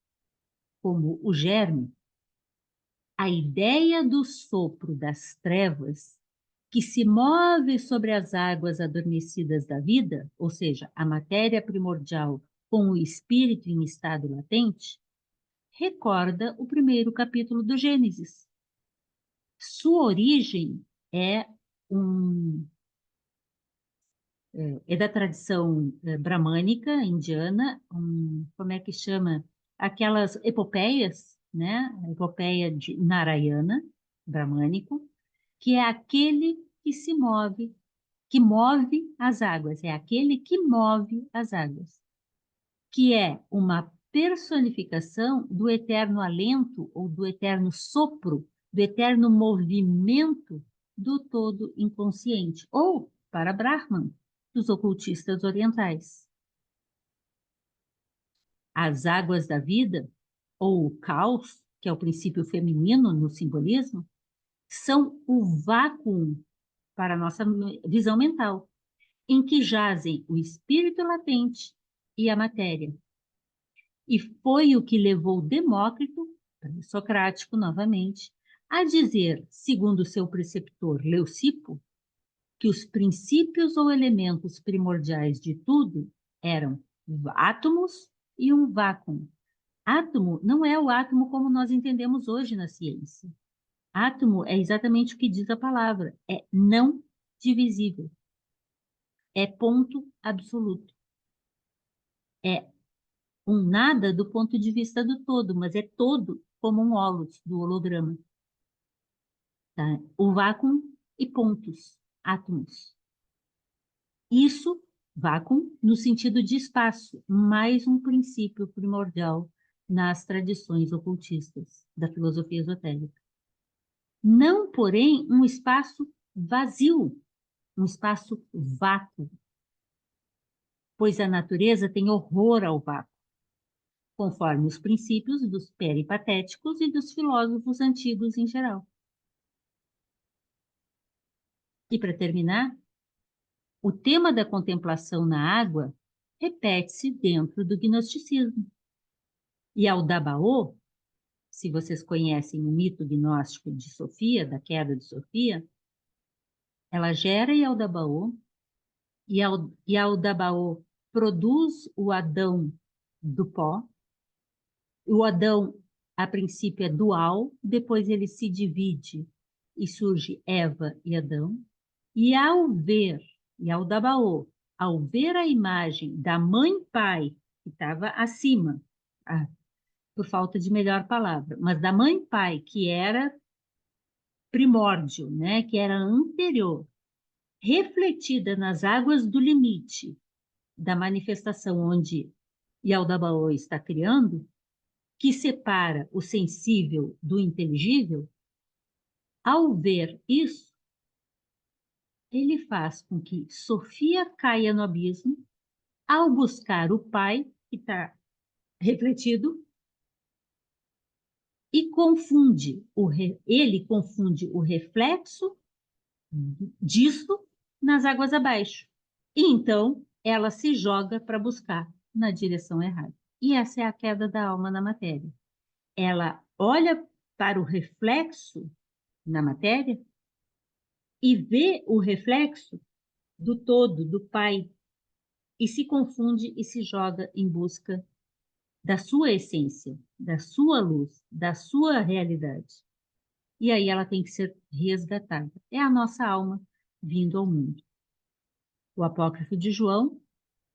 [SPEAKER 1] como o germe. A ideia do sopro das trevas, que se move sobre as águas adormecidas da vida, ou seja, a matéria primordial com o espírito em estado latente, recorda o primeiro capítulo do Gênesis. Sua origem é da tradição bramânica, indiana, como é que chama? Aquelas epopeias, né? A epopeia de Narayana, bramânico, que é aquele que se move, que move as águas, é aquele que move as águas, que é uma personificação do eterno alento ou do eterno sopro, do eterno movimento do todo inconsciente, ou, para Brahman, dos ocultistas orientais. As águas da vida, ou o caos, que é o princípio feminino no simbolismo, são o vácuo para a nossa visão mental, em que jazem o espírito latente e a matéria. E foi o que levou Demócrito, socrático novamente, a dizer, segundo seu preceptor Leucipo, que os princípios ou elementos primordiais de tudo eram átomos e um vácuo. Átomo não é o átomo como nós entendemos hoje na ciência. Átomo é exatamente o que diz a palavra, é não divisível. É ponto absoluto. É um nada do ponto de vista do todo, mas é todo como um holos do holograma. Tá? O vácuo e pontos, átomos. Isso, vácuo, no sentido de espaço, mais um princípio primordial nas tradições ocultistas da filosofia esotérica. Não, porém, um espaço vazio, um espaço vácuo, pois a natureza tem horror ao vácuo, conforme os princípios dos peripatéticos e dos filósofos antigos em geral. E para terminar, o tema da contemplação na água repete-se dentro do gnosticismo. E Aldabaoth, se vocês conhecem o mito gnóstico de Sofia, da queda de Sofia, ela gera Yaldabaoth, e Aldabaoth produz o Adão do pó. O Adão, a princípio, é dual, depois ele se divide e surge Eva e Adão. E Aldabaoth, ao ver a imagem da mãe-pai, que estava acima, por falta de melhor palavra, mas da mãe-pai, que era primórdio, né, que era anterior, refletida nas águas do limite da manifestação onde Yaldabaoth está criando, que separa o sensível do inteligível, ao ver isso, ele faz com que Sofia caia no abismo, ao buscar o pai, que está refletido, e ele confunde o reflexo disso nas águas abaixo. E então ela se joga para buscar na direção errada. E essa é a queda da alma na matéria. Ela olha para o reflexo na matéria e vê o reflexo do todo, do Pai, e se confunde e se joga em busca da sua essência, da sua luz, da sua realidade. E aí ela tem que ser resgatada. É a nossa alma vindo ao mundo. O apócrifo de João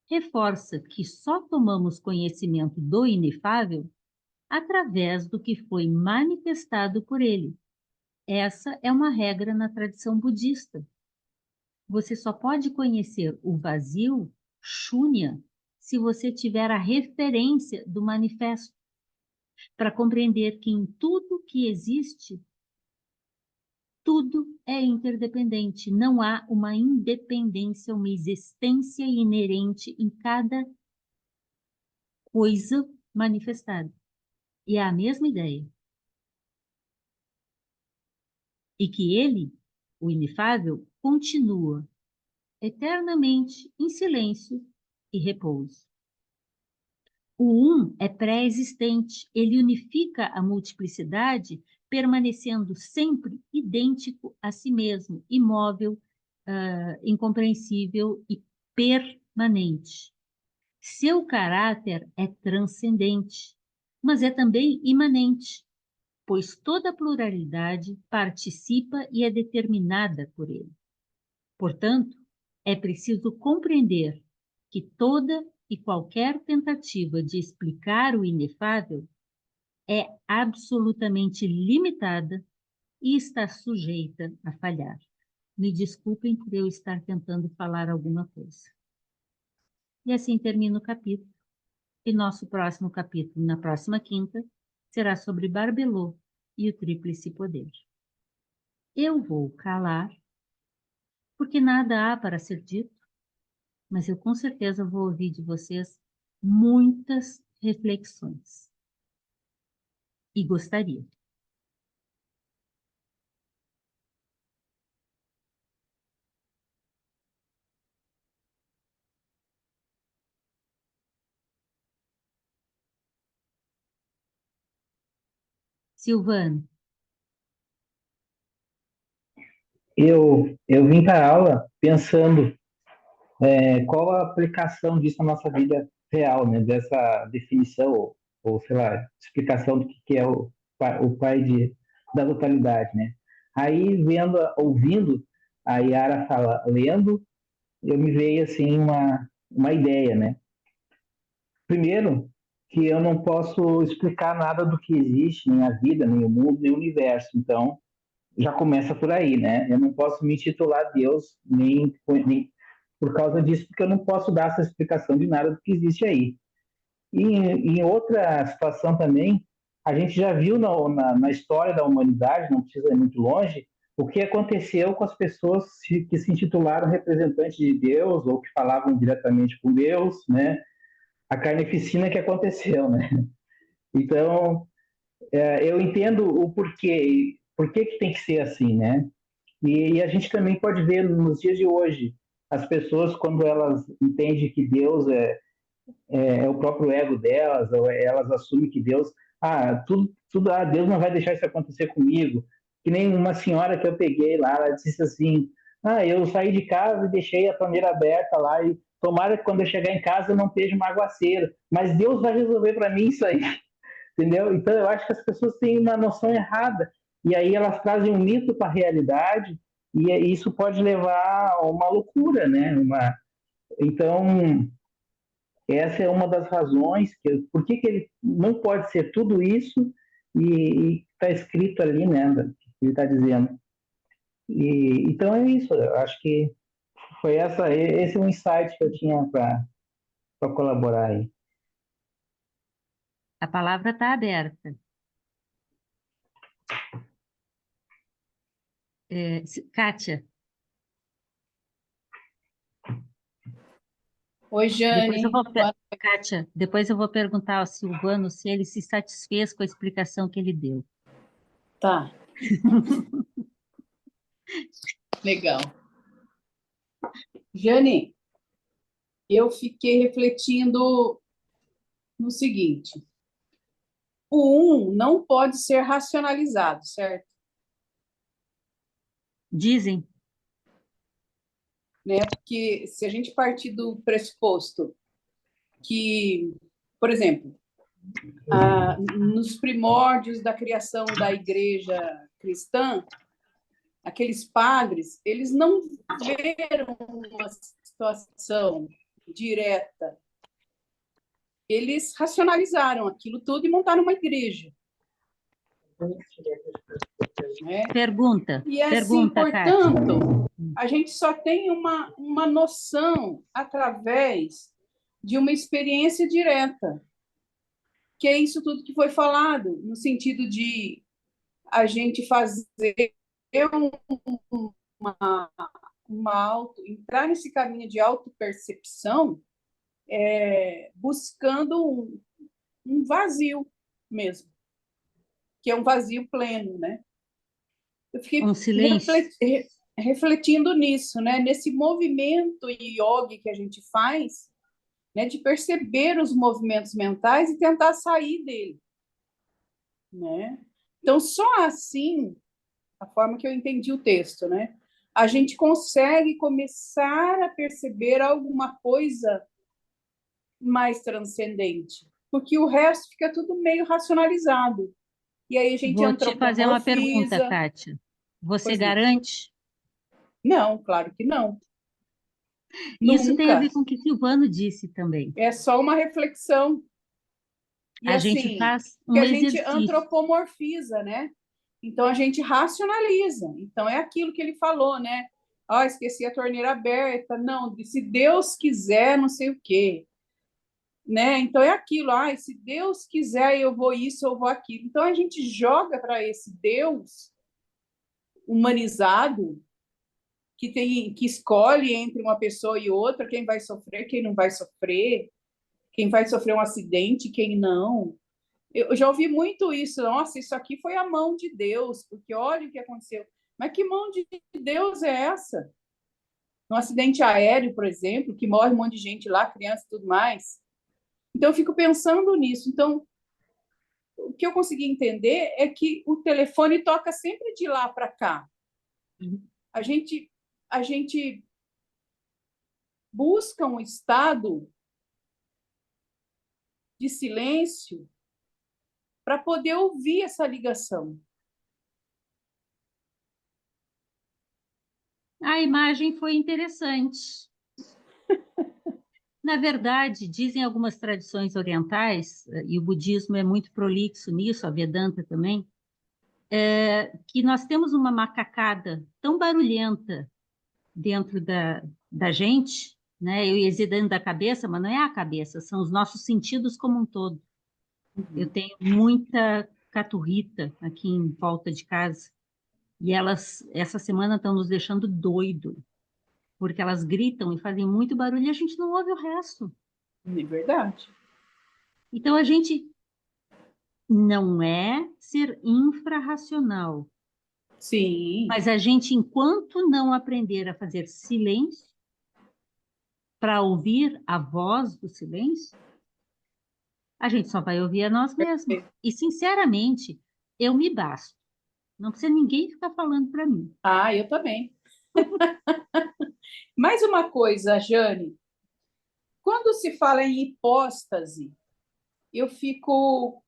[SPEAKER 1] reforça que só tomamos conhecimento do inefável através do que foi manifestado por ele. Essa é uma regra na tradição budista. Você só pode conhecer o vazio, Shunya, se você tiver a referência do manifesto, para compreender que em tudo que existe, tudo é interdependente. Não há uma independência, uma existência inerente em cada coisa manifestada. E é a mesma ideia. E que ele, o inefável, continua eternamente em silêncio e repouso. O um é pré-existente, ele unifica a multiplicidade, permanecendo sempre idêntico a si mesmo, imóvel, incompreensível e permanente. Seu caráter é transcendente, mas é também imanente, pois toda pluralidade participa e é determinada por ele. Portanto, é preciso compreender que toda e qualquer tentativa de explicar o inefável é absolutamente limitada e está sujeita a falhar. Me desculpem por eu estar tentando falar alguma coisa. E assim termina o capítulo. E nosso próximo capítulo, na próxima quinta, será sobre Barbelô e o tríplice poder. Eu vou calar, porque nada há para ser dito, mas eu com certeza vou ouvir de vocês muitas reflexões. E gostaria. Silvano,
[SPEAKER 3] Eu vim para a aula pensando qual a aplicação disso na nossa vida real, né? Dessa definição, ou sei lá, explicação do que é o pai da totalidade, né? Aí, ouvindo a Yara lendo, eu me veio assim uma ideia, né? primeiro, que eu não posso explicar nada do que existe, nem a vida, nem o mundo, nem o universo. Então, já começa por aí, né? Eu não posso me titular Deus nem por causa disso, porque eu não posso dar essa explicação de nada do que existe aí. E em outra situação também, a gente já viu na história da humanidade, não precisa ir muito longe, o que aconteceu com as pessoas que se intitularam representantes de Deus ou que falavam diretamente com Deus, né? A carnificina que aconteceu, né? Então, eu entendo o porquê, por que tem que ser assim, né? E a gente também pode ver nos dias de hoje, as pessoas, quando elas entendem que Deus é o próprio ego delas, ou elas assumem que Deus, Deus não vai deixar isso acontecer comigo. Que nem uma senhora que eu peguei lá, ela disse assim, eu saí de casa e deixei a torneira aberta lá, e tomara que quando eu chegar em casa eu não esteja um aguaceiro, mas Deus vai resolver para mim isso aí, entendeu? Então eu acho que as pessoas têm uma noção errada, e aí elas trazem um mito para a realidade, e isso pode levar a uma loucura, né? Então, essa é uma das razões por que ele não pode ser tudo isso e está escrito ali, né? Que ele está dizendo. Então é isso. Eu acho que esse é o insight que eu tinha para colaborar aí.
[SPEAKER 1] A palavra está aberta. Kátia,
[SPEAKER 4] Oi,
[SPEAKER 1] depois eu
[SPEAKER 4] Jane.
[SPEAKER 1] vou, Kátia, depois eu vou perguntar ao Silvano se ele se satisfez com a explicação que ele deu.
[SPEAKER 4] Tá. Legal. Jane, eu fiquei refletindo no seguinte: o não pode ser racionalizado, certo?
[SPEAKER 1] Dizem,
[SPEAKER 4] Né? Porque se a gente partir do pressuposto que, por exemplo, nos primórdios da criação da igreja cristã, aqueles padres, eles não viram uma situação direta. Eles racionalizaram aquilo tudo e montaram uma igreja. Né?
[SPEAKER 1] pergunta,
[SPEAKER 4] E assim,
[SPEAKER 1] Kátia.
[SPEAKER 4] portanto, a gente só tem uma noção através de uma experiência direta, que é isso tudo que foi falado, no sentido de a gente fazer entrar nesse caminho de autopercepção, buscando um vazio mesmo, que é um vazio pleno, né? Eu fiquei
[SPEAKER 1] Um silêncio.
[SPEAKER 4] refletindo nisso, né? Nesse movimento yoga que a gente faz, né? De perceber os movimentos mentais e tentar sair dele, né? Então, só assim, a forma que eu entendi o texto, né? A gente consegue começar a perceber alguma coisa mais transcendente, porque o resto fica tudo meio racionalizado. E aí a gente
[SPEAKER 1] Vou te fazer uma pergunta,
[SPEAKER 4] antropomorfiza.
[SPEAKER 1] Kátia. Você
[SPEAKER 4] Pois não.
[SPEAKER 1] garante?
[SPEAKER 4] Não, claro que não.
[SPEAKER 1] Isso tem a
[SPEAKER 4] Nunca.
[SPEAKER 1] ver com o que Silvano disse também.
[SPEAKER 4] É só uma reflexão. E
[SPEAKER 1] A gente
[SPEAKER 4] assim,
[SPEAKER 1] faz
[SPEAKER 4] que
[SPEAKER 1] um
[SPEAKER 4] a gente
[SPEAKER 1] exercício.
[SPEAKER 4] antropomorfiza, né? Então a gente racionaliza. Então é aquilo que ele falou, né? Esqueci a torneira aberta. Não, se Deus quiser, não sei o quê. Né? Então é aquilo, se Deus quiser, eu vou isso, eu vou aquilo. Então a gente joga para esse Deus humanizado que escolhe entre uma pessoa e outra quem vai sofrer, quem não vai sofrer, quem vai sofrer um acidente, quem não. Eu já ouvi muito isso. Nossa, isso aqui foi a mão de Deus, porque olha o que aconteceu. Mas que mão de Deus é essa? Um acidente aéreo, por exemplo, que morre um monte de gente lá, criança e tudo mais. Então, eu fico pensando nisso. Então, o que eu consegui entender é que o telefone toca sempre de lá para cá. A gente, a gente busca um estado de silêncio para poder ouvir essa ligação.
[SPEAKER 1] A imagem foi interessante. Na verdade, dizem algumas tradições orientais, e o budismo é muito prolixo nisso, a Vedanta também, que nós temos uma macacada tão barulhenta dentro da gente, né? Eu ia dizer dentro da cabeça, mas não é a cabeça, são os nossos sentidos como um todo. Eu tenho muita caturrita aqui em volta de casa, e elas, essa semana, estão nos deixando doido, porque elas gritam e fazem muito barulho e a gente não ouve o resto.
[SPEAKER 4] É verdade.
[SPEAKER 1] Então, a gente não é ser infrarracional,
[SPEAKER 4] Sim,
[SPEAKER 1] mas a gente, enquanto não aprender a fazer silêncio, para ouvir a voz do silêncio, a gente só vai ouvir a nós mesmos. E, sinceramente, eu me basto. Não precisa ninguém ficar falando para mim.
[SPEAKER 4] ah, eu também. Mais uma coisa, Jane, quando se fala em hipóstase, eu fico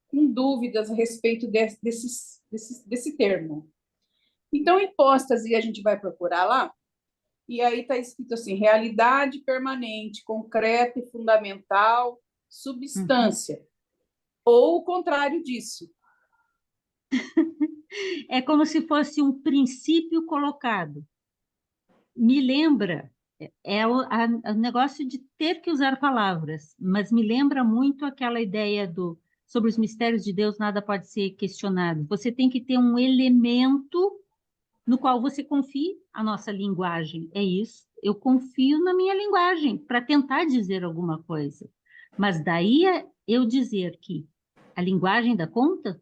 [SPEAKER 4] com dúvidas a respeito desse termo. Então, hipóstase, a gente vai procurar lá, e aí está escrito assim: realidade permanente, concreta e fundamental,
[SPEAKER 1] Uhum.
[SPEAKER 4] substância, ou o contrário disso.
[SPEAKER 1] É como se fosse um princípio colocado. Me lembra, o negócio de ter que usar palavras, mas me lembra muito aquela ideia sobre os mistérios de Deus, nada pode ser questionado. Você tem que ter um elemento no qual você confie. A nossa linguagem é isso. Eu confio na minha linguagem para tentar dizer alguma coisa. Mas daí eu dizer que a linguagem dá conta,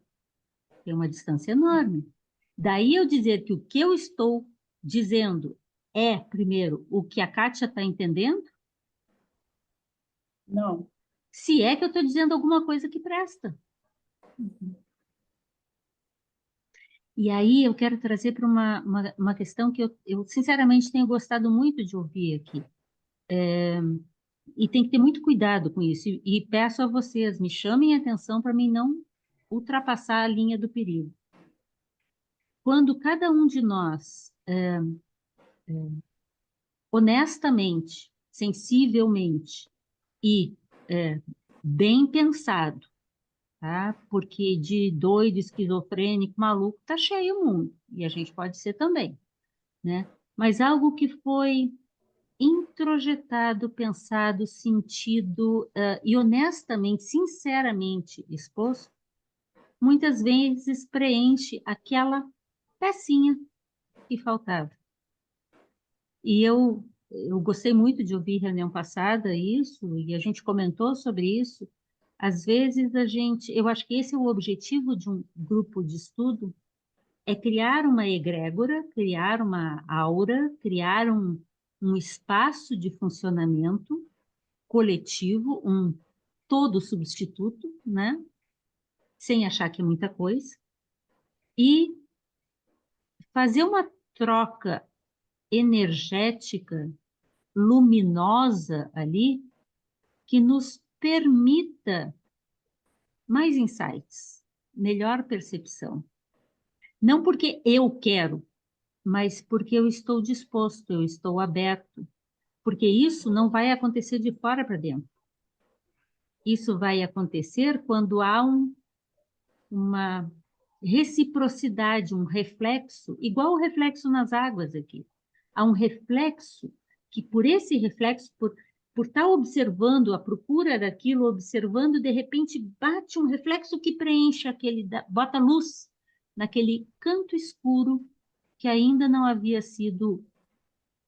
[SPEAKER 1] tem uma distância enorme. Daí eu dizer que o que eu estou dizendo é, primeiro, o que a Kátia está entendendo,
[SPEAKER 4] Não.
[SPEAKER 1] se é que eu estou dizendo alguma coisa que presta. E aí eu quero trazer para uma questão que eu, sinceramente, tenho gostado muito de ouvir aqui. E tem que ter muito cuidado com isso. E peço a vocês, me chamem a atenção para mim não ultrapassar a linha do perigo. Quando cada um de nós, honestamente, sensivelmente e bem pensado, tá? Porque de doido, esquizofrênico, maluco, tá cheio o mundo. E a gente pode ser também, né? Mas algo que foi introjetado, pensado, sentido, e honestamente, sinceramente exposto, muitas vezes preenche aquela pecinha que faltava. E eu gostei muito de ouvir reunião passada isso, e a gente comentou sobre isso. Às vezes eu acho que esse é o objetivo de um grupo de estudo, é criar uma egrégora, criar uma aura, criar um espaço de funcionamento coletivo, um todo substituto, né? Sem achar que é muita coisa, e fazer uma troca energética, luminosa ali, que nos permita mais insights, melhor percepção. Não porque eu quero, mas porque eu estou disposto, eu estou aberto. Porque isso não vai acontecer de fora para dentro. Isso vai acontecer quando há uma reciprocidade, um reflexo, igual o reflexo nas águas aqui. Há um reflexo que, por esse reflexo, por estar observando a procura daquilo, observando, de repente bate um reflexo que preenche aquele, bota luz naquele canto escuro que ainda não havia sido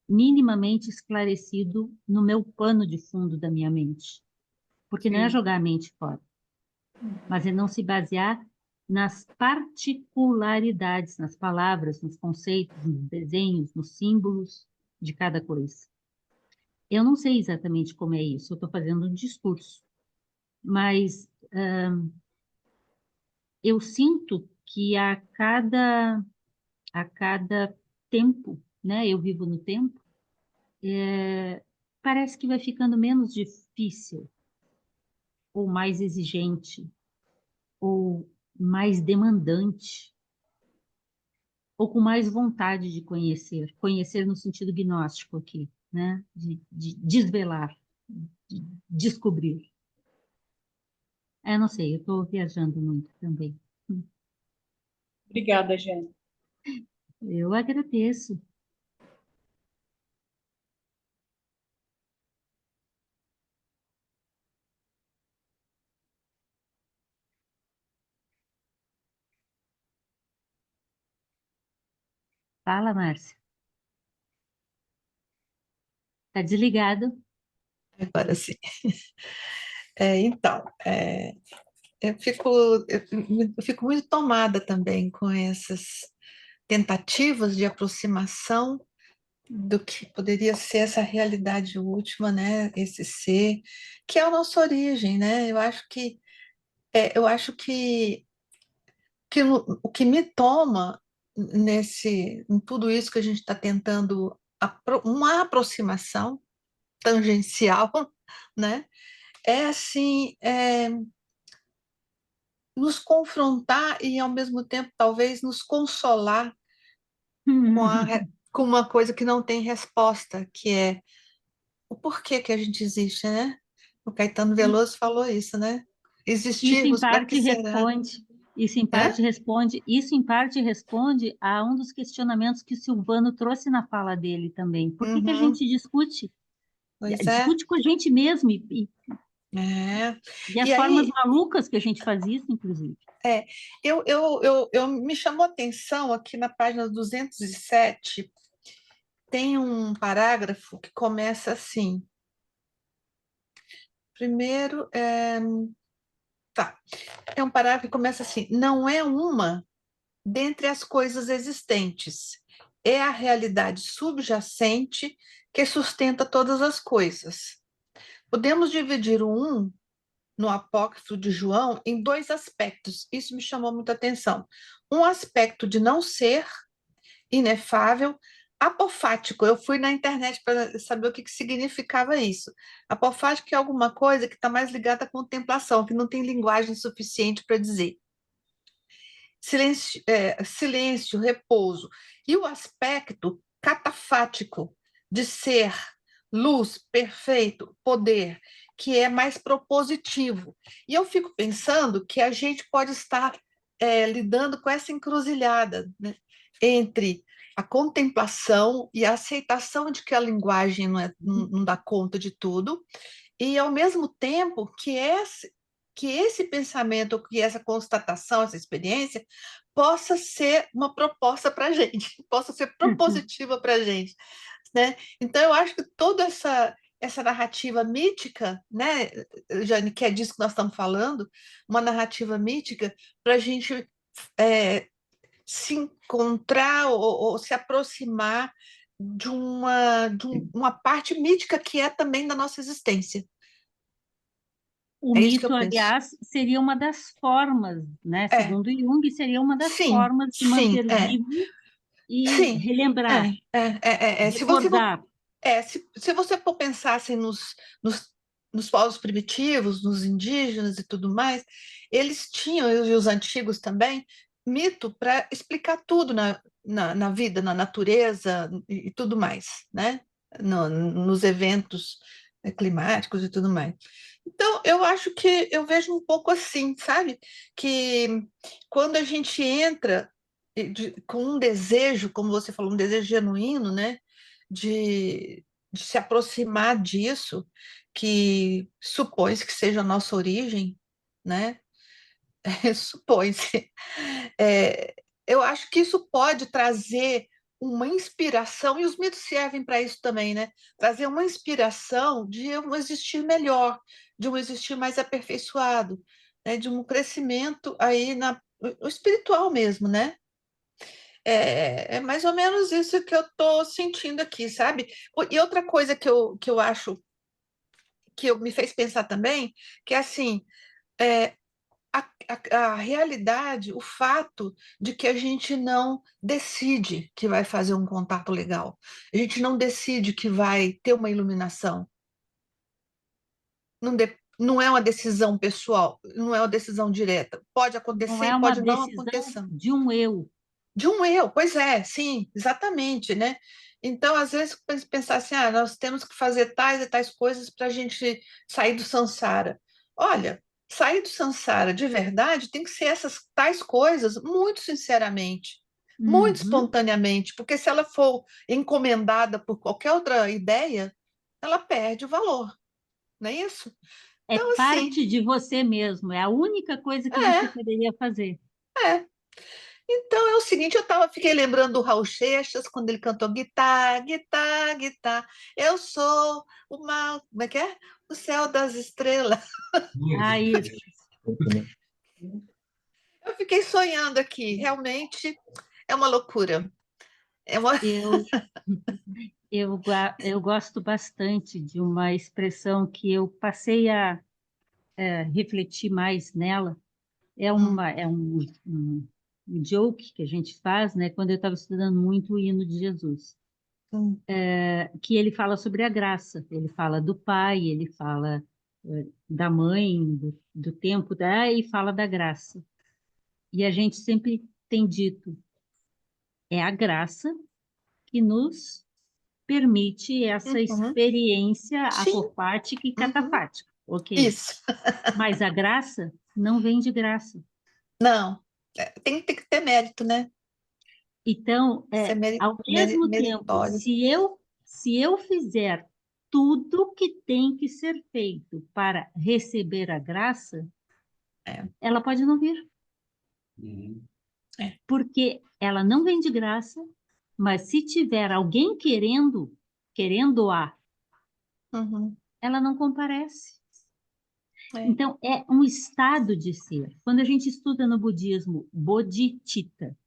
[SPEAKER 1] minimamente esclarecido no meu pano de fundo da minha mente. Porque não é
[SPEAKER 4] Sim.
[SPEAKER 1] jogar a mente fora, mas é não se basear nas particularidades, nas palavras, nos conceitos, nos desenhos, nos símbolos de cada coisa. Eu não sei exatamente como é isso, eu estou fazendo um discurso, mas eu sinto que a cada tempo, né, eu vivo no tempo, parece que vai ficando menos difícil, ou mais exigente, ou mais demandante, ou com mais vontade de conhecer, conhecer no sentido gnóstico aqui, né? De desvelar. descobrir. Eu não sei, eu estou viajando muito também.
[SPEAKER 4] Obrigada, Jane.
[SPEAKER 1] Eu agradeço. Fala, Márcia. Está desligado?
[SPEAKER 5] Agora sim. Então, eu fico, eu fico muito tomada também com essas tentativas de aproximação do que poderia ser essa realidade última, né? Esse ser, que é a nossa origem, né? Eu acho que o que me toma em tudo isso que a gente está tentando, uma aproximação tangencial, né? É assim, nos confrontar e, ao mesmo tempo, talvez nos consolar com uma coisa que não tem resposta, que é o porquê que a gente existe, né? O Caetano Veloso falou isso, né?
[SPEAKER 1] Isso em
[SPEAKER 5] Existirmos, para que
[SPEAKER 1] parte
[SPEAKER 5] será?
[SPEAKER 1] responde, isso em
[SPEAKER 5] Hã?
[SPEAKER 1] parte responde, isso em parte responde a um dos questionamentos que o Silvano trouxe na fala dele também. Por que que a
[SPEAKER 5] Uhum,
[SPEAKER 1] gente discute?
[SPEAKER 5] pois é.
[SPEAKER 1] Discute com a gente mesmo
[SPEAKER 5] É.
[SPEAKER 1] e as
[SPEAKER 5] E
[SPEAKER 1] formas
[SPEAKER 5] aí,
[SPEAKER 1] malucas que a gente faz isso, inclusive.
[SPEAKER 5] é, eu me chamou a atenção aqui na página 207, tem um parágrafo que começa assim. Primeiro, tá. É um parágrafo que começa assim: não é uma dentre as coisas existentes, é a realidade subjacente que sustenta todas as coisas. Podemos dividir o um no Apócrifo de João em dois aspectos. Isso me chamou muita atenção. Um aspecto de não ser, inefável, apofático. Eu fui na internet para saber o que significava isso. Apofático é alguma coisa que está mais ligada à contemplação, que não tem linguagem suficiente para dizer. Silêncio, repouso. E o aspecto catafático de ser, luz, perfeito, poder, que é mais propositivo. E eu fico pensando que a gente pode estar lidando com essa encruzilhada, né, entre a contemplação e a aceitação de que a linguagem não dá conta de tudo, e ao mesmo tempo que esse pensamento, que essa constatação, essa experiência, possa ser uma proposta para a gente, possa ser propositiva para a gente, né? Então, eu acho que toda essa narrativa mítica, né, Jane, que é disso que nós estamos falando, uma narrativa mítica para a gente se encontrar ou se aproximar de uma parte mítica que é também da nossa existência.
[SPEAKER 1] O
[SPEAKER 5] É isso que
[SPEAKER 1] mito,
[SPEAKER 5] eu penso.
[SPEAKER 1] aliás, seria uma das formas, né?
[SPEAKER 5] É,
[SPEAKER 1] Segundo Jung, seria uma das
[SPEAKER 5] sim,
[SPEAKER 1] formas de
[SPEAKER 5] sim,
[SPEAKER 1] manter vivo e
[SPEAKER 5] sim,
[SPEAKER 1] relembrar,
[SPEAKER 5] Se você for,
[SPEAKER 1] recordar.
[SPEAKER 5] se você for pensar assim, nos, nos povos primitivos, nos indígenas e tudo mais, eles tinham, e os antigos também, mito para explicar tudo na vida, na natureza e tudo mais, né? Nos eventos climáticos e tudo mais. Então, eu acho que eu vejo um pouco assim, sabe? Que quando a gente entra com um desejo, como você falou, um desejo genuíno, né? De se aproximar disso, que supõe-se que seja a nossa origem, né? Supõe-se. É, eu acho que isso pode trazer uma inspiração, e os mitos servem para isso também, né? Trazer uma inspiração de um existir melhor, de um existir mais aperfeiçoado, né? De um crescimento aí no espiritual mesmo, né? É mais ou menos isso que eu estou sentindo aqui, sabe? E outra coisa que eu acho me fez pensar também, que é assim, é, a realidade, o fato de que a gente não decide que vai fazer um contato legal, a gente não decide que vai ter uma iluminação, não é uma decisão pessoal, não é uma decisão direta. Pode
[SPEAKER 1] Não
[SPEAKER 5] acontecer
[SPEAKER 1] é
[SPEAKER 5] e
[SPEAKER 1] uma
[SPEAKER 5] pode não
[SPEAKER 1] decisão
[SPEAKER 5] acontecer.
[SPEAKER 1] de um eu.
[SPEAKER 5] De um eu, pois é, sim, exatamente, né? Então, às vezes, pensar assim, nós temos que fazer tais e tais coisas para a gente sair do samsara. Olha, sair do samsara de verdade tem que ser essas tais coisas muito sinceramente, muito
[SPEAKER 1] Uhum.
[SPEAKER 5] espontaneamente, porque se ela for encomendada por qualquer outra ideia, ela perde o valor, não é isso?
[SPEAKER 1] É
[SPEAKER 5] Então, assim,
[SPEAKER 1] parte de você mesmo, é a única coisa que você
[SPEAKER 5] é,
[SPEAKER 1] poderia fazer.
[SPEAKER 5] é. Então é o seguinte, fiquei lembrando do Raul Seixas, quando ele cantou guitarra, guitarra, guitarra. Eu sou como é que é? O céu das estrelas.
[SPEAKER 1] Ah, isso.
[SPEAKER 5] Eu fiquei sonhando aqui, realmente é uma loucura. É uma...
[SPEAKER 1] Eu, eu gosto bastante de uma expressão que eu passei a refletir mais nela.
[SPEAKER 5] Hum,
[SPEAKER 1] É um joke que a gente faz, né? Quando eu estava estudando muito o hino de Jesus,
[SPEAKER 5] hum,
[SPEAKER 1] que ele fala sobre a graça. Ele fala do pai, ele fala da mãe, do tempo, e fala da graça. E a gente sempre tem dito, é a graça que nos permite essa
[SPEAKER 5] uhum,
[SPEAKER 1] experiência
[SPEAKER 5] sim,
[SPEAKER 1] apopática e
[SPEAKER 5] uhum,
[SPEAKER 1] catafática, ok?
[SPEAKER 5] isso.
[SPEAKER 1] Mas a graça não vem de graça.
[SPEAKER 5] Não, tem que ter mérito, né?
[SPEAKER 1] Então,
[SPEAKER 5] Ser
[SPEAKER 1] ao mesmo tempo,
[SPEAKER 5] meritório.
[SPEAKER 1] se eu fizer tudo que tem que ser feito para receber a graça,
[SPEAKER 5] É,
[SPEAKER 1] ela pode não vir,
[SPEAKER 6] Uhum.
[SPEAKER 5] é.
[SPEAKER 1] porque ela não vem de graça, mas se tiver alguém querendo-a,
[SPEAKER 5] Uhum,
[SPEAKER 1] ela não comparece.
[SPEAKER 5] é,
[SPEAKER 1] Então, é um estado de ser. Quando a gente estuda no budismo bodhicitta,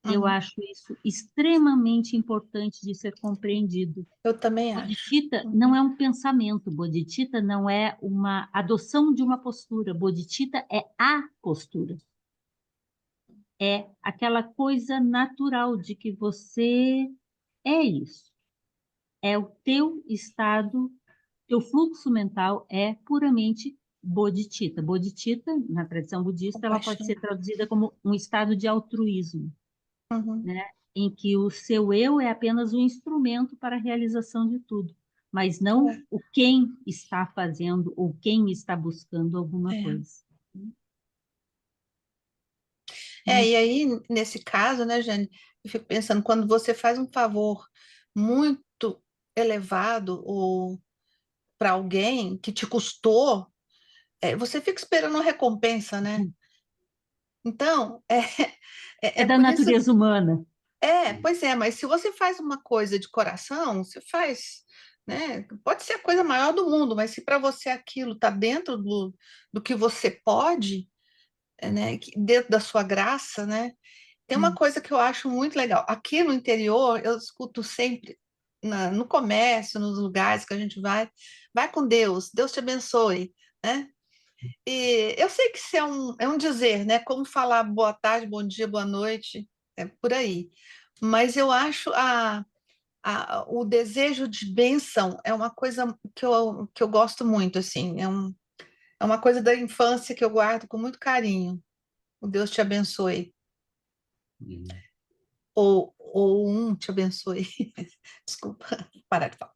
[SPEAKER 1] eu
[SPEAKER 5] uhum.
[SPEAKER 1] acho isso extremamente importante de ser compreendido.
[SPEAKER 5] Eu também acho.
[SPEAKER 1] Bodhicitta não
[SPEAKER 5] Uhum,
[SPEAKER 1] é um pensamento, bodhicitta não é uma adoção de uma postura, bodhicitta é a postura. É aquela coisa natural de que você é isso. É o teu estado, teu fluxo mental é puramente bodhicitta. Bodhicitta, na tradição budista, ela pode
[SPEAKER 5] compaixão.
[SPEAKER 1] ser traduzida como um estado de altruísmo,
[SPEAKER 5] Uhum,
[SPEAKER 1] né? Em que o seu eu é apenas um instrumento para a realização de tudo, mas não o quem está fazendo ou quem está buscando alguma
[SPEAKER 5] é, é.
[SPEAKER 1] coisa.
[SPEAKER 5] E aí, nesse caso, né, Jane, eu fico pensando, quando você faz um favor muito elevado ou para alguém que te custou, você fica esperando uma recompensa, né? Então,
[SPEAKER 1] É
[SPEAKER 5] é
[SPEAKER 1] da
[SPEAKER 5] por isso,
[SPEAKER 1] natureza humana.
[SPEAKER 5] pois é, mas se você faz uma coisa de coração, você faz, né? Pode ser a coisa maior do mundo, mas se para você aquilo está dentro do que você pode, né, dentro da sua graça, né? Tem uma
[SPEAKER 1] Hum.
[SPEAKER 5] coisa que eu acho muito legal. Aqui no interior, eu escuto sempre, no comércio, nos lugares que a gente vai com Deus, Deus te abençoe, né? E eu sei que isso é um dizer, né? Como falar boa tarde, bom dia, boa noite, é por aí. Mas eu acho o desejo de bênção é uma coisa que eu gosto muito, assim. É uma coisa da infância que eu guardo com muito carinho. O Deus te abençoe.
[SPEAKER 6] Uhum.
[SPEAKER 5] Ou te abençoe. Desculpa, parar de falar.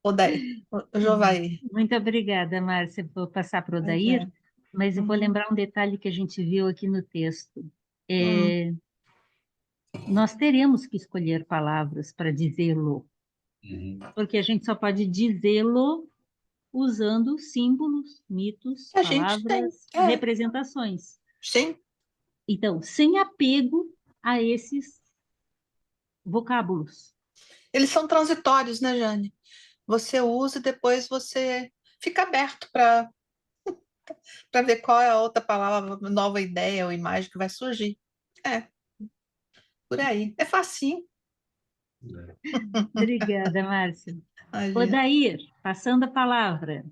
[SPEAKER 5] O Jovaí.
[SPEAKER 1] Muito obrigada, Márcia. Vou passar para o
[SPEAKER 5] Pois
[SPEAKER 1] Odair,
[SPEAKER 5] é.
[SPEAKER 1] mas eu vou
[SPEAKER 5] Uhum.
[SPEAKER 1] lembrar um detalhe que a gente viu aqui no texto.
[SPEAKER 5] Hum.
[SPEAKER 1] É, nós teremos que escolher palavras para dizê-lo,
[SPEAKER 6] Uhum.
[SPEAKER 1] porque a gente só pode dizê-lo usando símbolos, mitos,
[SPEAKER 5] A gente tem.
[SPEAKER 1] palavras, representações.
[SPEAKER 5] Sim.
[SPEAKER 1] Então, sem apego a esses vocábulos.
[SPEAKER 5] Eles são transitórios, né, Jane? Você usa e depois você fica aberto para ver qual é a outra palavra, nova ideia ou imagem que vai surgir. É, por aí. É facinho.
[SPEAKER 1] Obrigada, Márcia.
[SPEAKER 5] Imagina.
[SPEAKER 1] Odair, passando a palavra.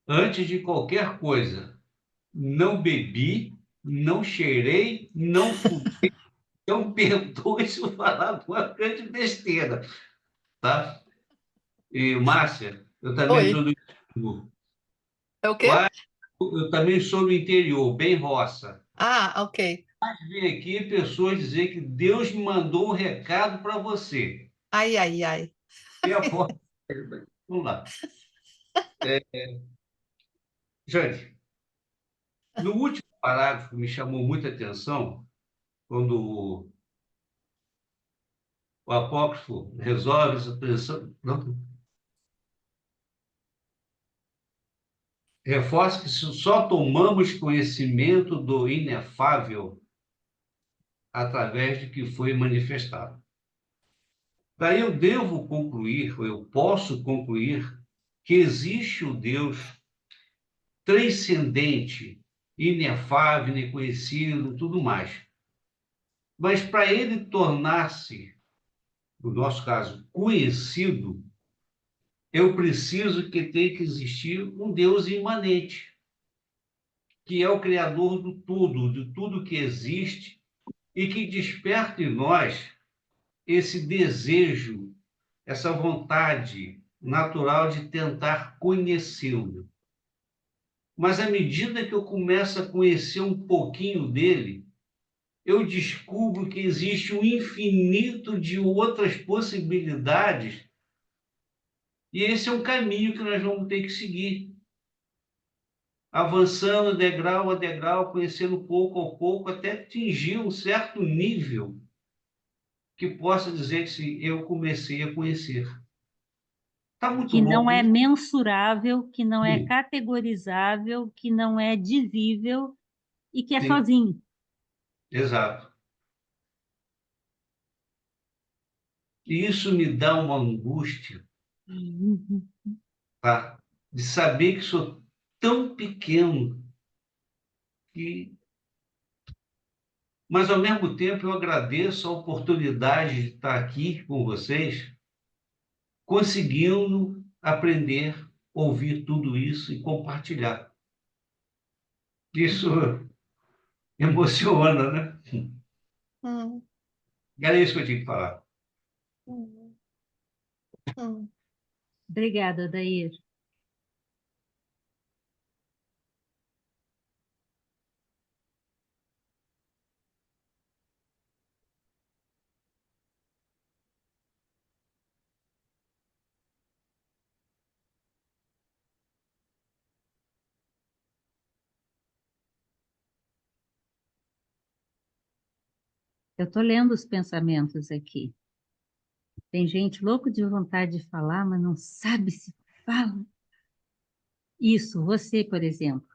[SPEAKER 6] Antes de qualquer coisa, não bebi, não cheirei, não fumei, não perdoe se eu falar uma grande besteira, tá? E, Márcia, eu também sou
[SPEAKER 5] Oi.
[SPEAKER 6] do interior.
[SPEAKER 5] É o quê?
[SPEAKER 6] Quase, eu também sou do interior, bem roça.
[SPEAKER 5] Ah, ok.
[SPEAKER 6] ver aqui pessoas dizer que Deus me mandou um recado para você.
[SPEAKER 5] Ai, ai, ai.
[SPEAKER 6] E a porta. Vamos lá. Jane, no último parágrafo me chamou muita atenção quando o apócrifo resolve essa tensão. Não, reforça que só tomamos conhecimento do inefável através de que foi manifestado. Daí eu devo concluir, ou eu posso concluir, que existe o Deus transcendente, inefável, inconhecido, tudo mais. Mas para ele tornar-se, no nosso caso, conhecido, eu preciso que tenha que existir um Deus imanente, que é o criador do tudo, de tudo que existe, e que desperta em nós esse desejo, essa vontade natural de tentar conhecê-lo. Mas à medida que eu começo a conhecer um pouquinho dele, eu descubro que existe um infinito de outras possibilidades, e esse é um caminho que nós vamos ter que seguir, avançando degrau a degrau, conhecendo pouco a pouco, até atingir um certo nível que possa dizer que se eu comecei a conhecer. Está muito
[SPEAKER 1] Que não
[SPEAKER 6] louco
[SPEAKER 1] é
[SPEAKER 6] isso?
[SPEAKER 1] mensurável, que não é
[SPEAKER 6] Sim,
[SPEAKER 1] categorizável, que não é dizível e que é
[SPEAKER 6] sim,
[SPEAKER 1] sozinho.
[SPEAKER 6] exato. E isso me dá uma angústia, tá? De saber que sou tão pequeno que, mas ao mesmo tempo eu agradeço a oportunidade de estar aqui com vocês, conseguindo aprender, ouvir tudo isso e compartilhar. Isso emociona, né?
[SPEAKER 5] Hum,
[SPEAKER 6] Era isso que eu tinha que falar.
[SPEAKER 5] hum, hum.
[SPEAKER 1] Obrigada, Dair. Eu estou lendo os pensamentos aqui. Tem gente louco de vontade de falar, mas não sabe se fala. Isso, você, por exemplo.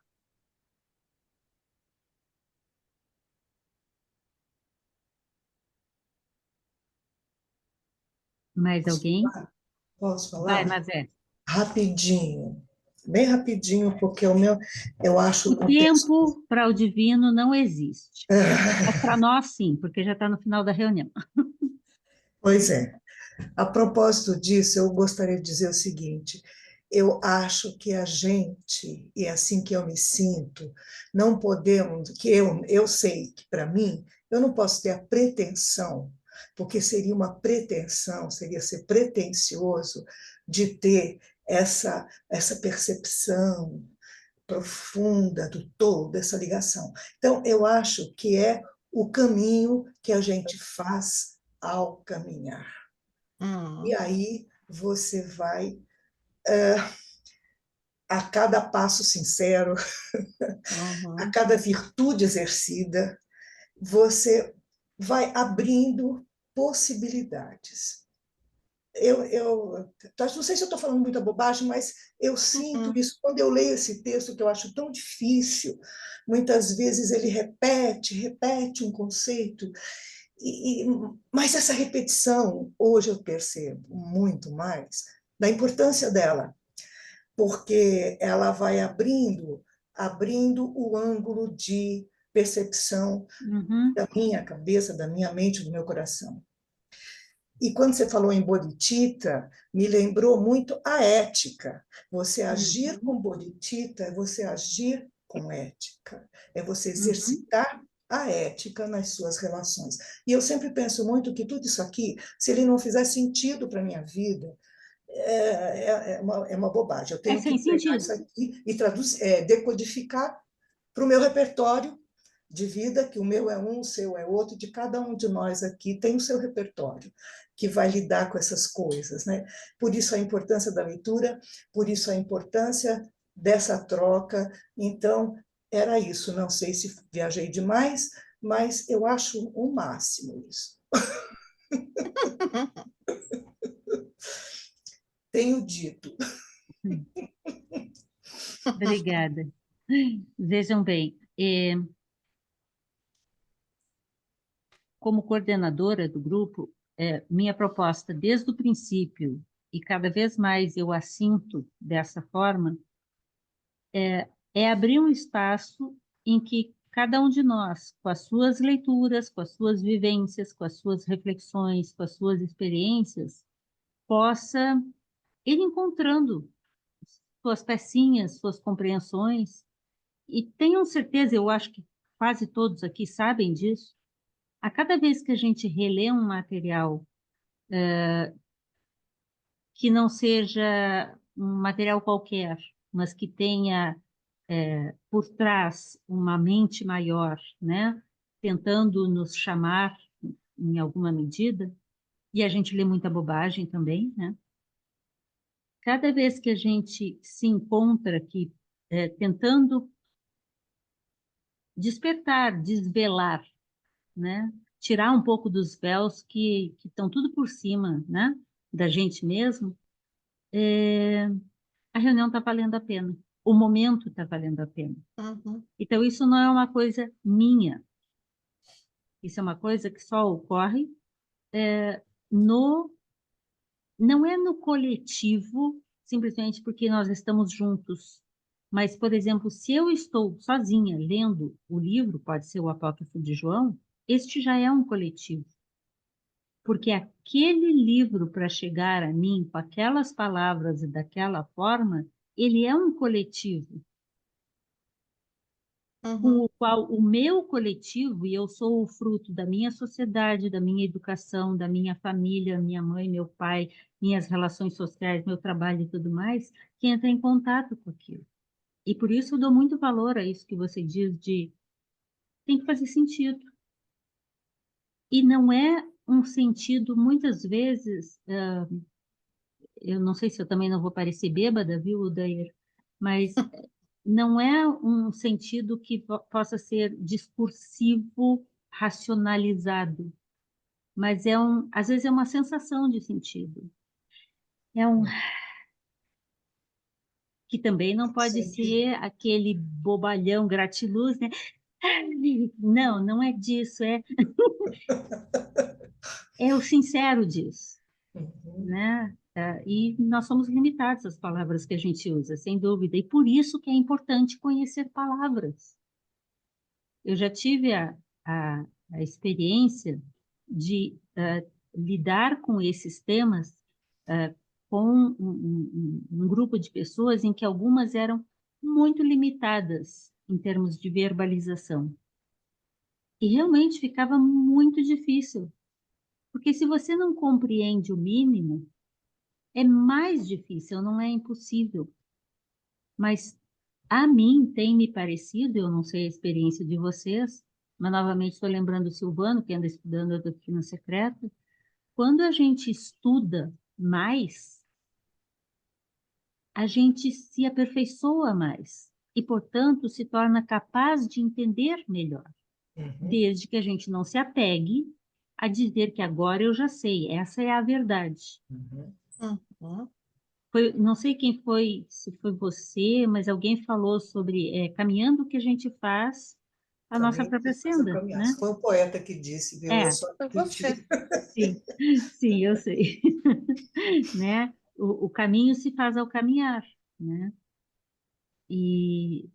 [SPEAKER 1] Mais
[SPEAKER 7] Posso
[SPEAKER 1] alguém?
[SPEAKER 7] falar? Posso
[SPEAKER 1] Vai,
[SPEAKER 7] falar?
[SPEAKER 1] Mazé.
[SPEAKER 7] Rapidinho, bem rapidinho, porque o meu, eu acho
[SPEAKER 1] O
[SPEAKER 7] um texto.
[SPEAKER 1] tempo para o divino não existe. Mas para nós, sim, porque já está no final da reunião.
[SPEAKER 7] Pois é. A propósito disso, eu gostaria de dizer o seguinte: eu acho que a gente, e é assim que eu me sinto, não podemos, que eu sei que para mim, eu não posso ter a pretensão, porque seria uma pretensão, seria ser pretensioso de ter essa percepção profunda do todo, dessa ligação. Então, eu acho que é o caminho que a gente faz ao caminhar. E
[SPEAKER 5] Hum,
[SPEAKER 7] aí você vai, a cada passo sincero, a
[SPEAKER 5] uhum,
[SPEAKER 7] cada virtude exercida, você vai abrindo possibilidades. Não sei se eu estou falando muita bobagem, mas eu sinto
[SPEAKER 5] uhum,
[SPEAKER 7] isso quando eu leio esse texto que eu acho tão difícil. Muitas vezes ele repete um conceito, mas essa repetição, hoje eu percebo muito mais da importância dela, porque ela vai abrindo o ângulo de percepção
[SPEAKER 1] Uhum,
[SPEAKER 7] da minha cabeça, da minha mente, do meu coração. E quando você falou em bodhicitta, me lembrou muito a ética. Você agir
[SPEAKER 1] uhum,
[SPEAKER 7] com bodhicitta é você agir com ética, é você
[SPEAKER 1] uhum.
[SPEAKER 7] exercitar a ética nas suas relações. E eu sempre penso muito que tudo isso aqui, se ele não fizer sentido para a minha vida, é uma bobagem. Eu
[SPEAKER 1] É
[SPEAKER 7] tenho que
[SPEAKER 1] sem
[SPEAKER 7] pegar
[SPEAKER 1] sentido.
[SPEAKER 7] isso aqui e decodificar para o meu repertório de vida, que o meu é um, o seu é outro, de cada um de nós aqui tem o seu repertório, que vai lidar com essas coisas, né? Por isso a importância da leitura, por isso a importância dessa troca. Então, era isso. Não sei se viajei demais, mas eu acho o máximo isso. Tenho dito.
[SPEAKER 1] Obrigada. Vejam bem, como coordenadora do grupo, minha proposta desde o princípio, e cada vez mais eu a sinto dessa forma, é abrir um espaço em que cada um de nós, com as suas leituras, com as suas vivências, com as suas reflexões, com as suas experiências, possa ir encontrando suas pecinhas, suas compreensões, e tenham certeza, eu acho que quase todos aqui sabem disso, a cada vez que a gente relê um material que não seja um material qualquer, mas que tenha por trás uma mente maior, né, tentando nos chamar em alguma medida, e a gente lê muita bobagem também, né? Cada vez que a gente se encontra aqui tentando despertar, desvelar, né? Tirar um pouco dos véus que estão tudo por cima, né? Da gente mesmo, a reunião está valendo a pena, o momento está valendo a pena.
[SPEAKER 5] Uhum.
[SPEAKER 1] Então, isso não é uma coisa minha, isso é uma coisa que só ocorre no, não é no coletivo, simplesmente porque nós estamos juntos. Mas, por exemplo, se eu estou sozinha lendo o livro, pode ser o Apócrifo de João, este já é um coletivo. Porque aquele livro, para chegar a mim com aquelas palavras e daquela forma, ele é um coletivo, com
[SPEAKER 5] Uhum.
[SPEAKER 1] o qual o meu coletivo, e eu sou o fruto da minha sociedade, da minha educação, da minha família, minha mãe, meu pai, minhas relações sociais, meu trabalho e tudo mais, que entra em contato com aquilo. E por isso eu dou muito valor a isso que você diz de tem que fazer sentido. E não é um sentido, muitas vezes, eu não sei se eu também não vou parecer bêbada, viu, Odair? Mas não é um sentido que possa ser discursivo, racionalizado, mas às vezes é uma sensação de sentido. É um que também não pode
[SPEAKER 7] Sim.
[SPEAKER 1] ser aquele bobalhão gratiluz, né? Não, não é disso, é o sincero disso,
[SPEAKER 7] Uhum.
[SPEAKER 1] né? E nós somos limitados às palavras que a gente usa, sem dúvida, e por isso que é importante conhecer palavras. Eu já tive a experiência de lidar com esses temas com um grupo de pessoas em que algumas eram muito limitadas em termos de verbalização. E realmente ficava muito difícil, porque se você não compreende o mínimo, é mais difícil, não é impossível. Mas a mim tem me parecido, eu não sei a experiência de vocês, mas novamente estou lembrando o Silvano, que anda estudando a doutrina secreta, quando a gente estuda mais, a gente se aperfeiçoa mais e, portanto, se torna capaz de entender melhor,
[SPEAKER 7] Uhum.
[SPEAKER 1] desde que a gente não se apegue a dizer que agora eu já sei, essa é a verdade.
[SPEAKER 7] Uhum.
[SPEAKER 5] Uhum.
[SPEAKER 1] Não sei quem foi, se foi você, mas alguém falou sobre caminhando o que a gente faz a nossa
[SPEAKER 7] Caminho
[SPEAKER 1] própria
[SPEAKER 7] que faz a
[SPEAKER 1] senda, né?
[SPEAKER 7] caminhada. Foi o poeta que disse, viu? Eu
[SPEAKER 1] É,
[SPEAKER 7] só
[SPEAKER 5] Foi você.
[SPEAKER 7] repeti.
[SPEAKER 1] sim, sim, eu sei, né? O caminho se faz ao caminhar, né? E,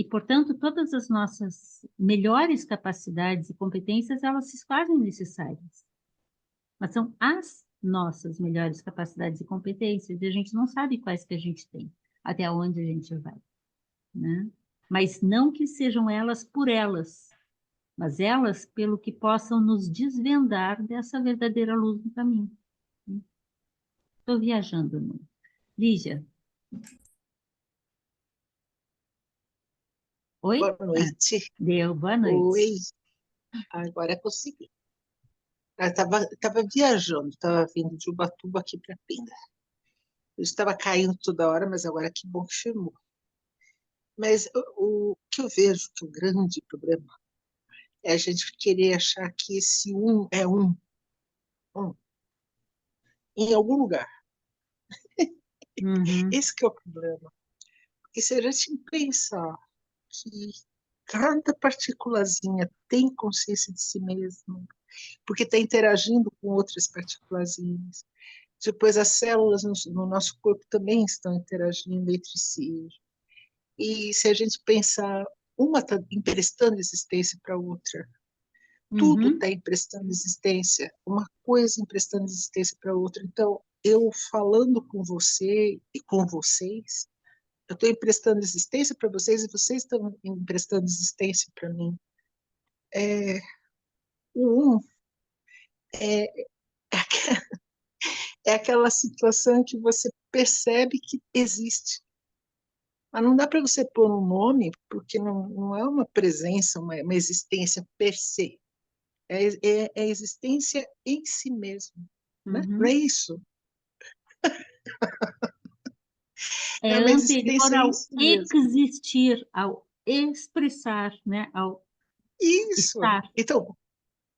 [SPEAKER 1] portanto, todas as nossas melhores capacidades e competências, elas se fazem necessárias, mas são as nossas melhores capacidades e competências, e a gente não sabe quais que a gente tem, até onde a gente vai, né? Mas não que sejam elas por elas, mas elas pelo que possam nos desvendar dessa verdadeira luz no caminho. Estou viajando, não? Lígia, Oi?
[SPEAKER 8] Boa noite.
[SPEAKER 1] Deu, boa noite.
[SPEAKER 8] Oi. Agora consegui. Eu estava viajando, estava vindo de Ubatuba aqui para Pinda. Eu estava caindo toda hora, mas agora que bom que chamou. Mas o que eu vejo que o grande problema é a gente querer achar que esse um é um em algum lugar.
[SPEAKER 1] Uhum,
[SPEAKER 8] Esse que é o problema. Porque se a gente pensar que cada partículazinha tem consciência de si mesma, porque está interagindo com outras partículazinhas, depois as células no nosso corpo também estão interagindo entre si. E se a gente pensar, uma está emprestando existência para a outra, tudo
[SPEAKER 1] uhum,
[SPEAKER 8] está emprestando existência, uma coisa emprestando existência para outra. Então, eu falando com você e com vocês, eu estou emprestando existência para vocês e vocês estão emprestando existência para mim. O um é, é aquela situação que você percebe que existe. Mas não dá para você pôr um nome, porque não é uma presença, uma existência per se. É a existência em si mesmo. Né? Não é
[SPEAKER 1] uhum.
[SPEAKER 8] isso?
[SPEAKER 1] É
[SPEAKER 8] É uma
[SPEAKER 1] anterior
[SPEAKER 8] existência em
[SPEAKER 1] ao
[SPEAKER 8] si mesmo.
[SPEAKER 1] existir, ao expressar, né? Ao
[SPEAKER 8] Isso.
[SPEAKER 1] estar.
[SPEAKER 8] Então,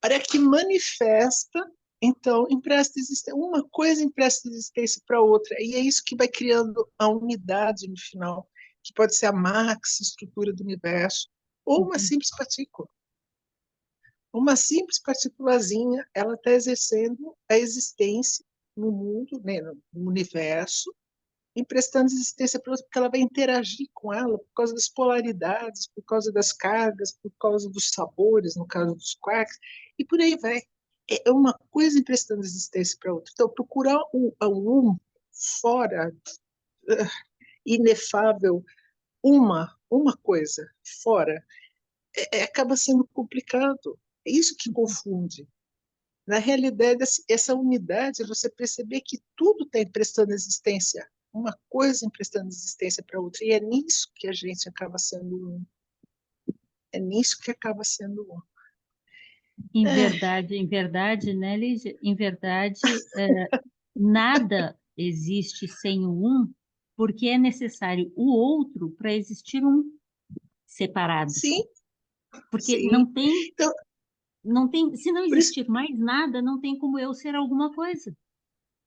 [SPEAKER 8] a hora que manifesta, então empresta existência. Uma coisa empresta existência para outra. E é isso que vai criando a unidade no final, que pode ser a max estrutura do universo, ou uma
[SPEAKER 1] Uhum,
[SPEAKER 8] simples partícula. Uma simples partículazinha, ela está exercendo a existência no mundo, né, no universo, emprestando existência para outra, porque ela vai interagir com ela por causa das polaridades, por causa das cargas, por causa dos sabores, no caso dos quarks, e por aí vai. É uma coisa emprestando existência para outra. Então, procurar o um fora, inefável, uma coisa fora, acaba sendo complicado. É isso que confunde. Na realidade, essa unidade é você perceber que tudo está emprestando existência, uma coisa emprestando existência para outra, e é nisso que a gente acaba sendo um. É nisso que acaba sendo um.
[SPEAKER 1] Em verdade, né, Lígia? Em verdade, nada existe sem o um, porque é necessário o outro para existir um separado.
[SPEAKER 8] Sim,
[SPEAKER 1] Porque
[SPEAKER 8] sim. Então,
[SPEAKER 1] não tem, se não
[SPEAKER 8] por isso
[SPEAKER 1] existir mais nada, não tem como eu ser alguma coisa.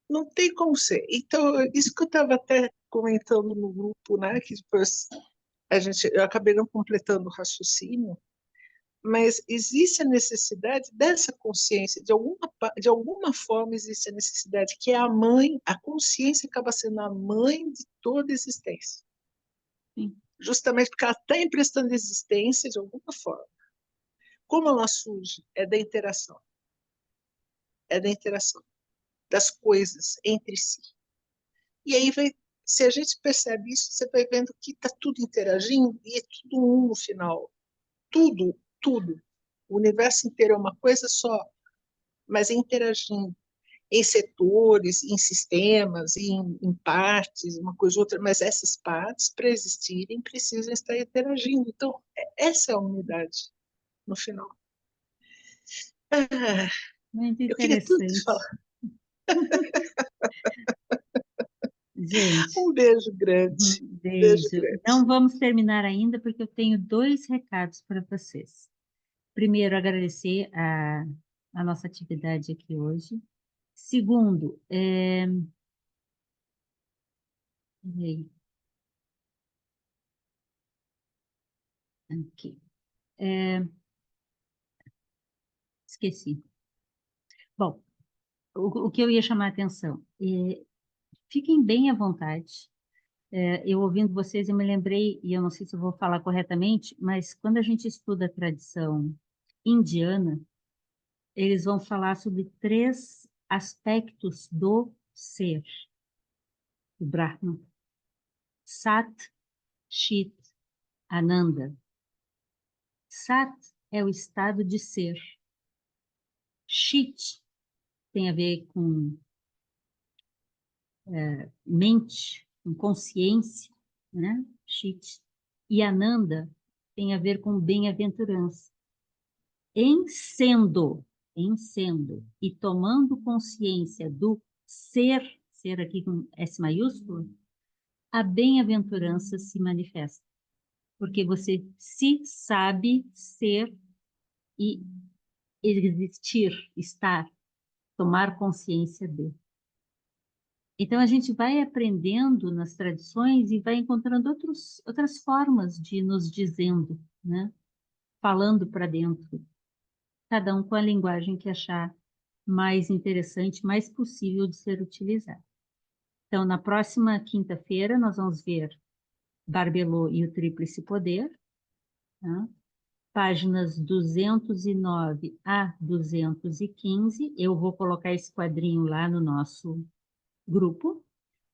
[SPEAKER 8] não tem como ser. Então, isso que eu estava até comentando no grupo, né, que depois eu acabei não completando o raciocínio, mas existe a necessidade dessa consciência, de alguma forma existe a necessidade, que é a mãe, a consciência acaba sendo a mãe de toda existência.
[SPEAKER 1] Sim.
[SPEAKER 8] Justamente porque ela está emprestando existência de alguma forma. Como ela surge? É da interação das coisas entre si. E aí, se a gente percebe isso, você vai vendo que está tudo interagindo e é tudo um no final. Tudo, tudo. O universo inteiro é uma coisa só, mas é interagindo em setores, em sistemas, em partes, uma coisa ou outra, mas essas partes, para existirem, precisam estar interagindo. Então, essa é a unidade no final. Ah,
[SPEAKER 1] Muito
[SPEAKER 8] eu queria tanto te
[SPEAKER 1] interessante.
[SPEAKER 8] falar.
[SPEAKER 1] Gente,
[SPEAKER 8] Um beijo grande. Beijo
[SPEAKER 1] beijo. Não
[SPEAKER 8] grande.
[SPEAKER 1] vamos terminar ainda, porque eu tenho dois recados para vocês. Primeiro, agradecer a nossa atividade aqui hoje. Segundo, peraí, aqui, esqueci. Bom, o que eu ia chamar a atenção, fiquem bem à vontade. Eu ouvindo vocês, eu me lembrei, e eu não sei se eu vou falar corretamente, mas quando a gente estuda a tradição indiana, eles vão falar sobre três aspectos do ser, do Brahman: Sat, Chit, Ananda. Sat é o estado de ser. Chit tem a ver com mente, com consciência, né? Chit. E Ananda tem a ver com bem-aventurança. Em sendo e tomando consciência do ser aqui com S maiúsculo, a bem-aventurança se manifesta. Porque você se sabe ser e existir, estar, tomar consciência de. Então, a gente vai aprendendo nas tradições e vai encontrando outras formas de nos dizendo, né? Falando para dentro, cada um com a linguagem que achar mais interessante, mais possível de ser utilizada. Então, na próxima quinta-feira, nós vamos ver Barbelô e o Tríplice Poder, tá? Páginas 209 a 215. Eu vou colocar esse quadrinho lá no nosso grupo,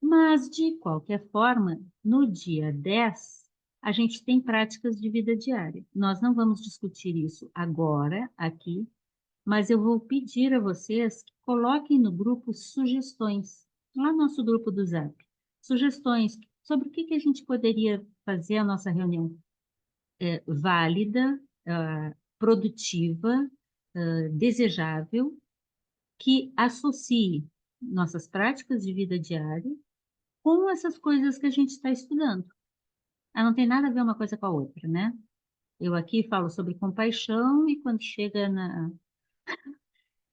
[SPEAKER 1] mas, de qualquer forma, no dia 10, a gente tem práticas de vida diária. Nós não vamos discutir isso agora, aqui, mas eu vou pedir a vocês que coloquem no grupo sugestões, lá no nosso grupo do Zap, sugestões sobre o que a gente poderia fazer a nossa reunião válida, produtiva, desejável, que associe nossas práticas de vida diária com essas coisas que a gente está estudando. Não tem nada a ver uma coisa com a outra, né? Eu aqui falo sobre compaixão e quando chega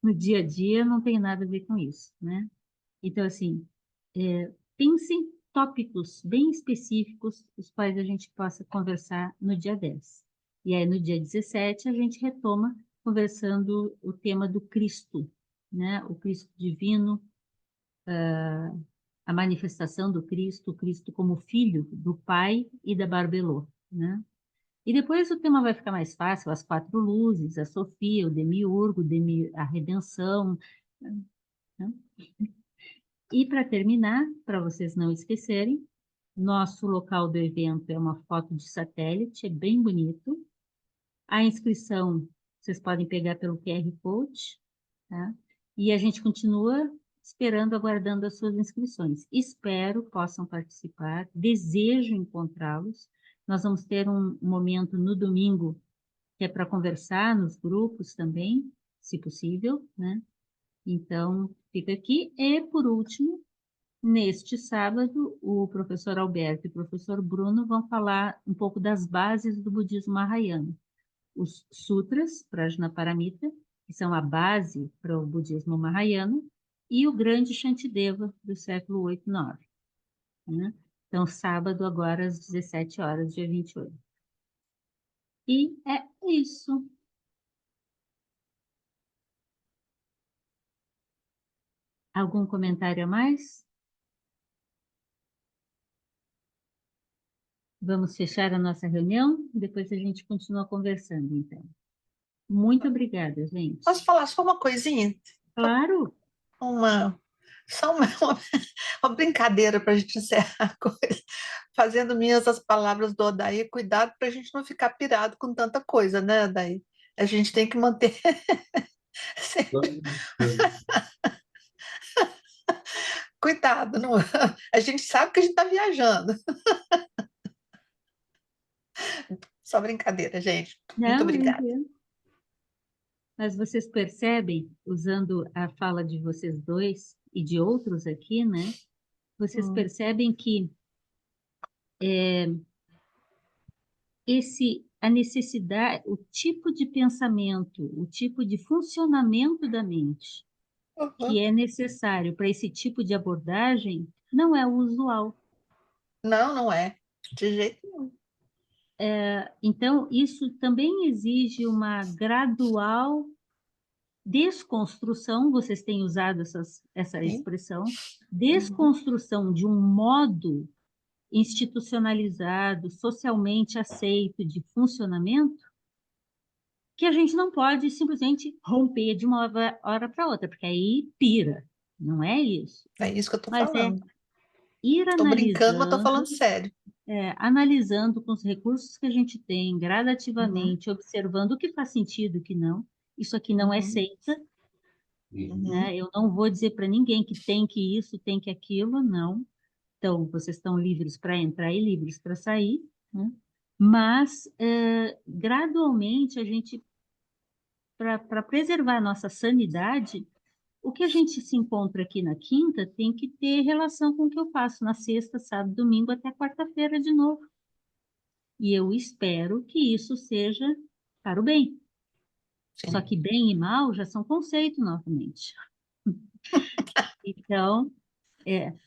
[SPEAKER 1] no dia a dia não tem nada a ver com isso, né? Então, assim, pensem tópicos bem específicos, os quais a gente possa conversar no dia 10. E aí, no dia 17, a gente retoma conversando o tema do Cristo, né? O Cristo divino, a manifestação do Cristo, o Cristo como filho do Pai e da Barbelô, né? E depois o tema vai ficar mais fácil, as 4 luzes, a Sofia, o Demiurgo, a redenção, né? E para terminar, para vocês não esquecerem, nosso local do evento é uma foto de satélite, é bem bonito. A inscrição vocês podem pegar pelo QR Code, tá? E a gente continua esperando, aguardando as suas inscrições. Espero possam participar, desejo encontrá-los. Nós vamos ter um momento no domingo que é para conversar nos grupos também, se possível, né? Então, fica aqui. E, por último, neste sábado, o professor Alberto e o professor Bruno vão falar um pouco das bases do budismo mahayana. Os sutras, Prajnaparamita, que são a base para o budismo mahayana, e o grande Shantideva do século 8 e 9. Né? Então, sábado, agora, às 17 horas, dia 28. E é isso. Algum comentário a mais? Vamos fechar a nossa reunião, depois a gente continua conversando, então. Muito obrigada, gente.
[SPEAKER 5] Posso falar só uma coisinha?
[SPEAKER 1] Claro.
[SPEAKER 5] Só uma brincadeira para a gente encerrar a coisa. Fazendo minhas as palavras do Odair, cuidado para a gente não ficar pirado com tanta coisa, né, Odair? A gente tem que manter sempre. Cuidado, não... a gente sabe que a gente está viajando. Só brincadeira, gente. Muito obrigada.
[SPEAKER 1] Mas vocês percebem, usando a fala de vocês dois e de outros aqui, né? Vocês percebem que a necessidade, o tipo de pensamento, o tipo de funcionamento da mente que é necessário para esse tipo de abordagem não é o usual.
[SPEAKER 5] Não, não é. De jeito nenhum.
[SPEAKER 1] Então, isso também exige uma gradual desconstrução, vocês têm usado essa expressão, desconstrução de um modo institucionalizado, socialmente aceito de funcionamento, que a gente não pode simplesmente romper de uma hora para outra, porque aí pira. Não é isso.
[SPEAKER 5] É isso que eu estou falando.
[SPEAKER 1] Ir
[SPEAKER 5] estou brincando, mas estou falando sério.
[SPEAKER 1] Analisando com os recursos que a gente tem, gradativamente, observando o que faz sentido e o que não. Isso aqui não é seita. Né? Eu não vou dizer para ninguém que tem que isso, tem que aquilo, não. Então, vocês estão livres para entrar e livres para sair, né? Mas, gradualmente, a gente, para preservar a nossa sanidade, o que a gente se encontra aqui na quinta tem que ter relação com o que eu faço na sexta, sábado, domingo, até quarta-feira de novo. E eu espero que isso seja para o bem.
[SPEAKER 5] Sim.
[SPEAKER 1] Só que bem e mal já são conceitos novamente. Então,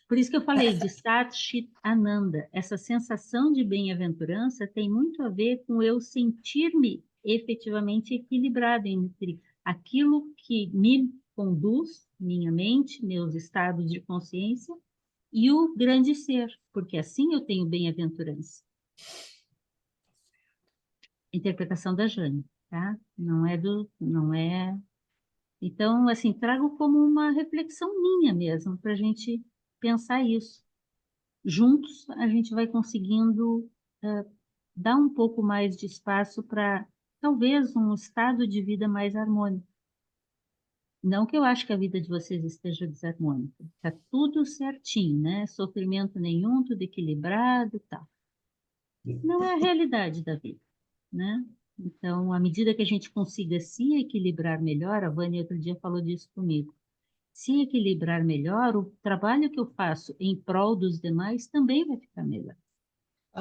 [SPEAKER 1] por isso que eu falei de Sat Chit Ananda. Essa sensação de bem-aventurança tem muito a ver com eu sentir-me efetivamente equilibrado entre aquilo que me conduz, minha mente, meus estados de consciência, e o grande ser, porque assim eu tenho bem-aventurança. Interpretação da Jane, tá? Não é. Então, assim, trago como uma reflexão minha mesmo, para a gente pensar isso. Juntos, a gente vai conseguindo dar um pouco mais de espaço para, talvez, um estado de vida mais harmônico. Não que eu acho que a vida de vocês esteja desarmônica. Está tudo certinho, né? Sofrimento nenhum, tudo equilibrado, tá. Não é a realidade da vida, né? Então, à medida que a gente consiga se equilibrar melhor, a Vânia outro dia falou disso comigo, se equilibrar melhor, o trabalho que eu faço em prol dos demais também vai ficar melhor.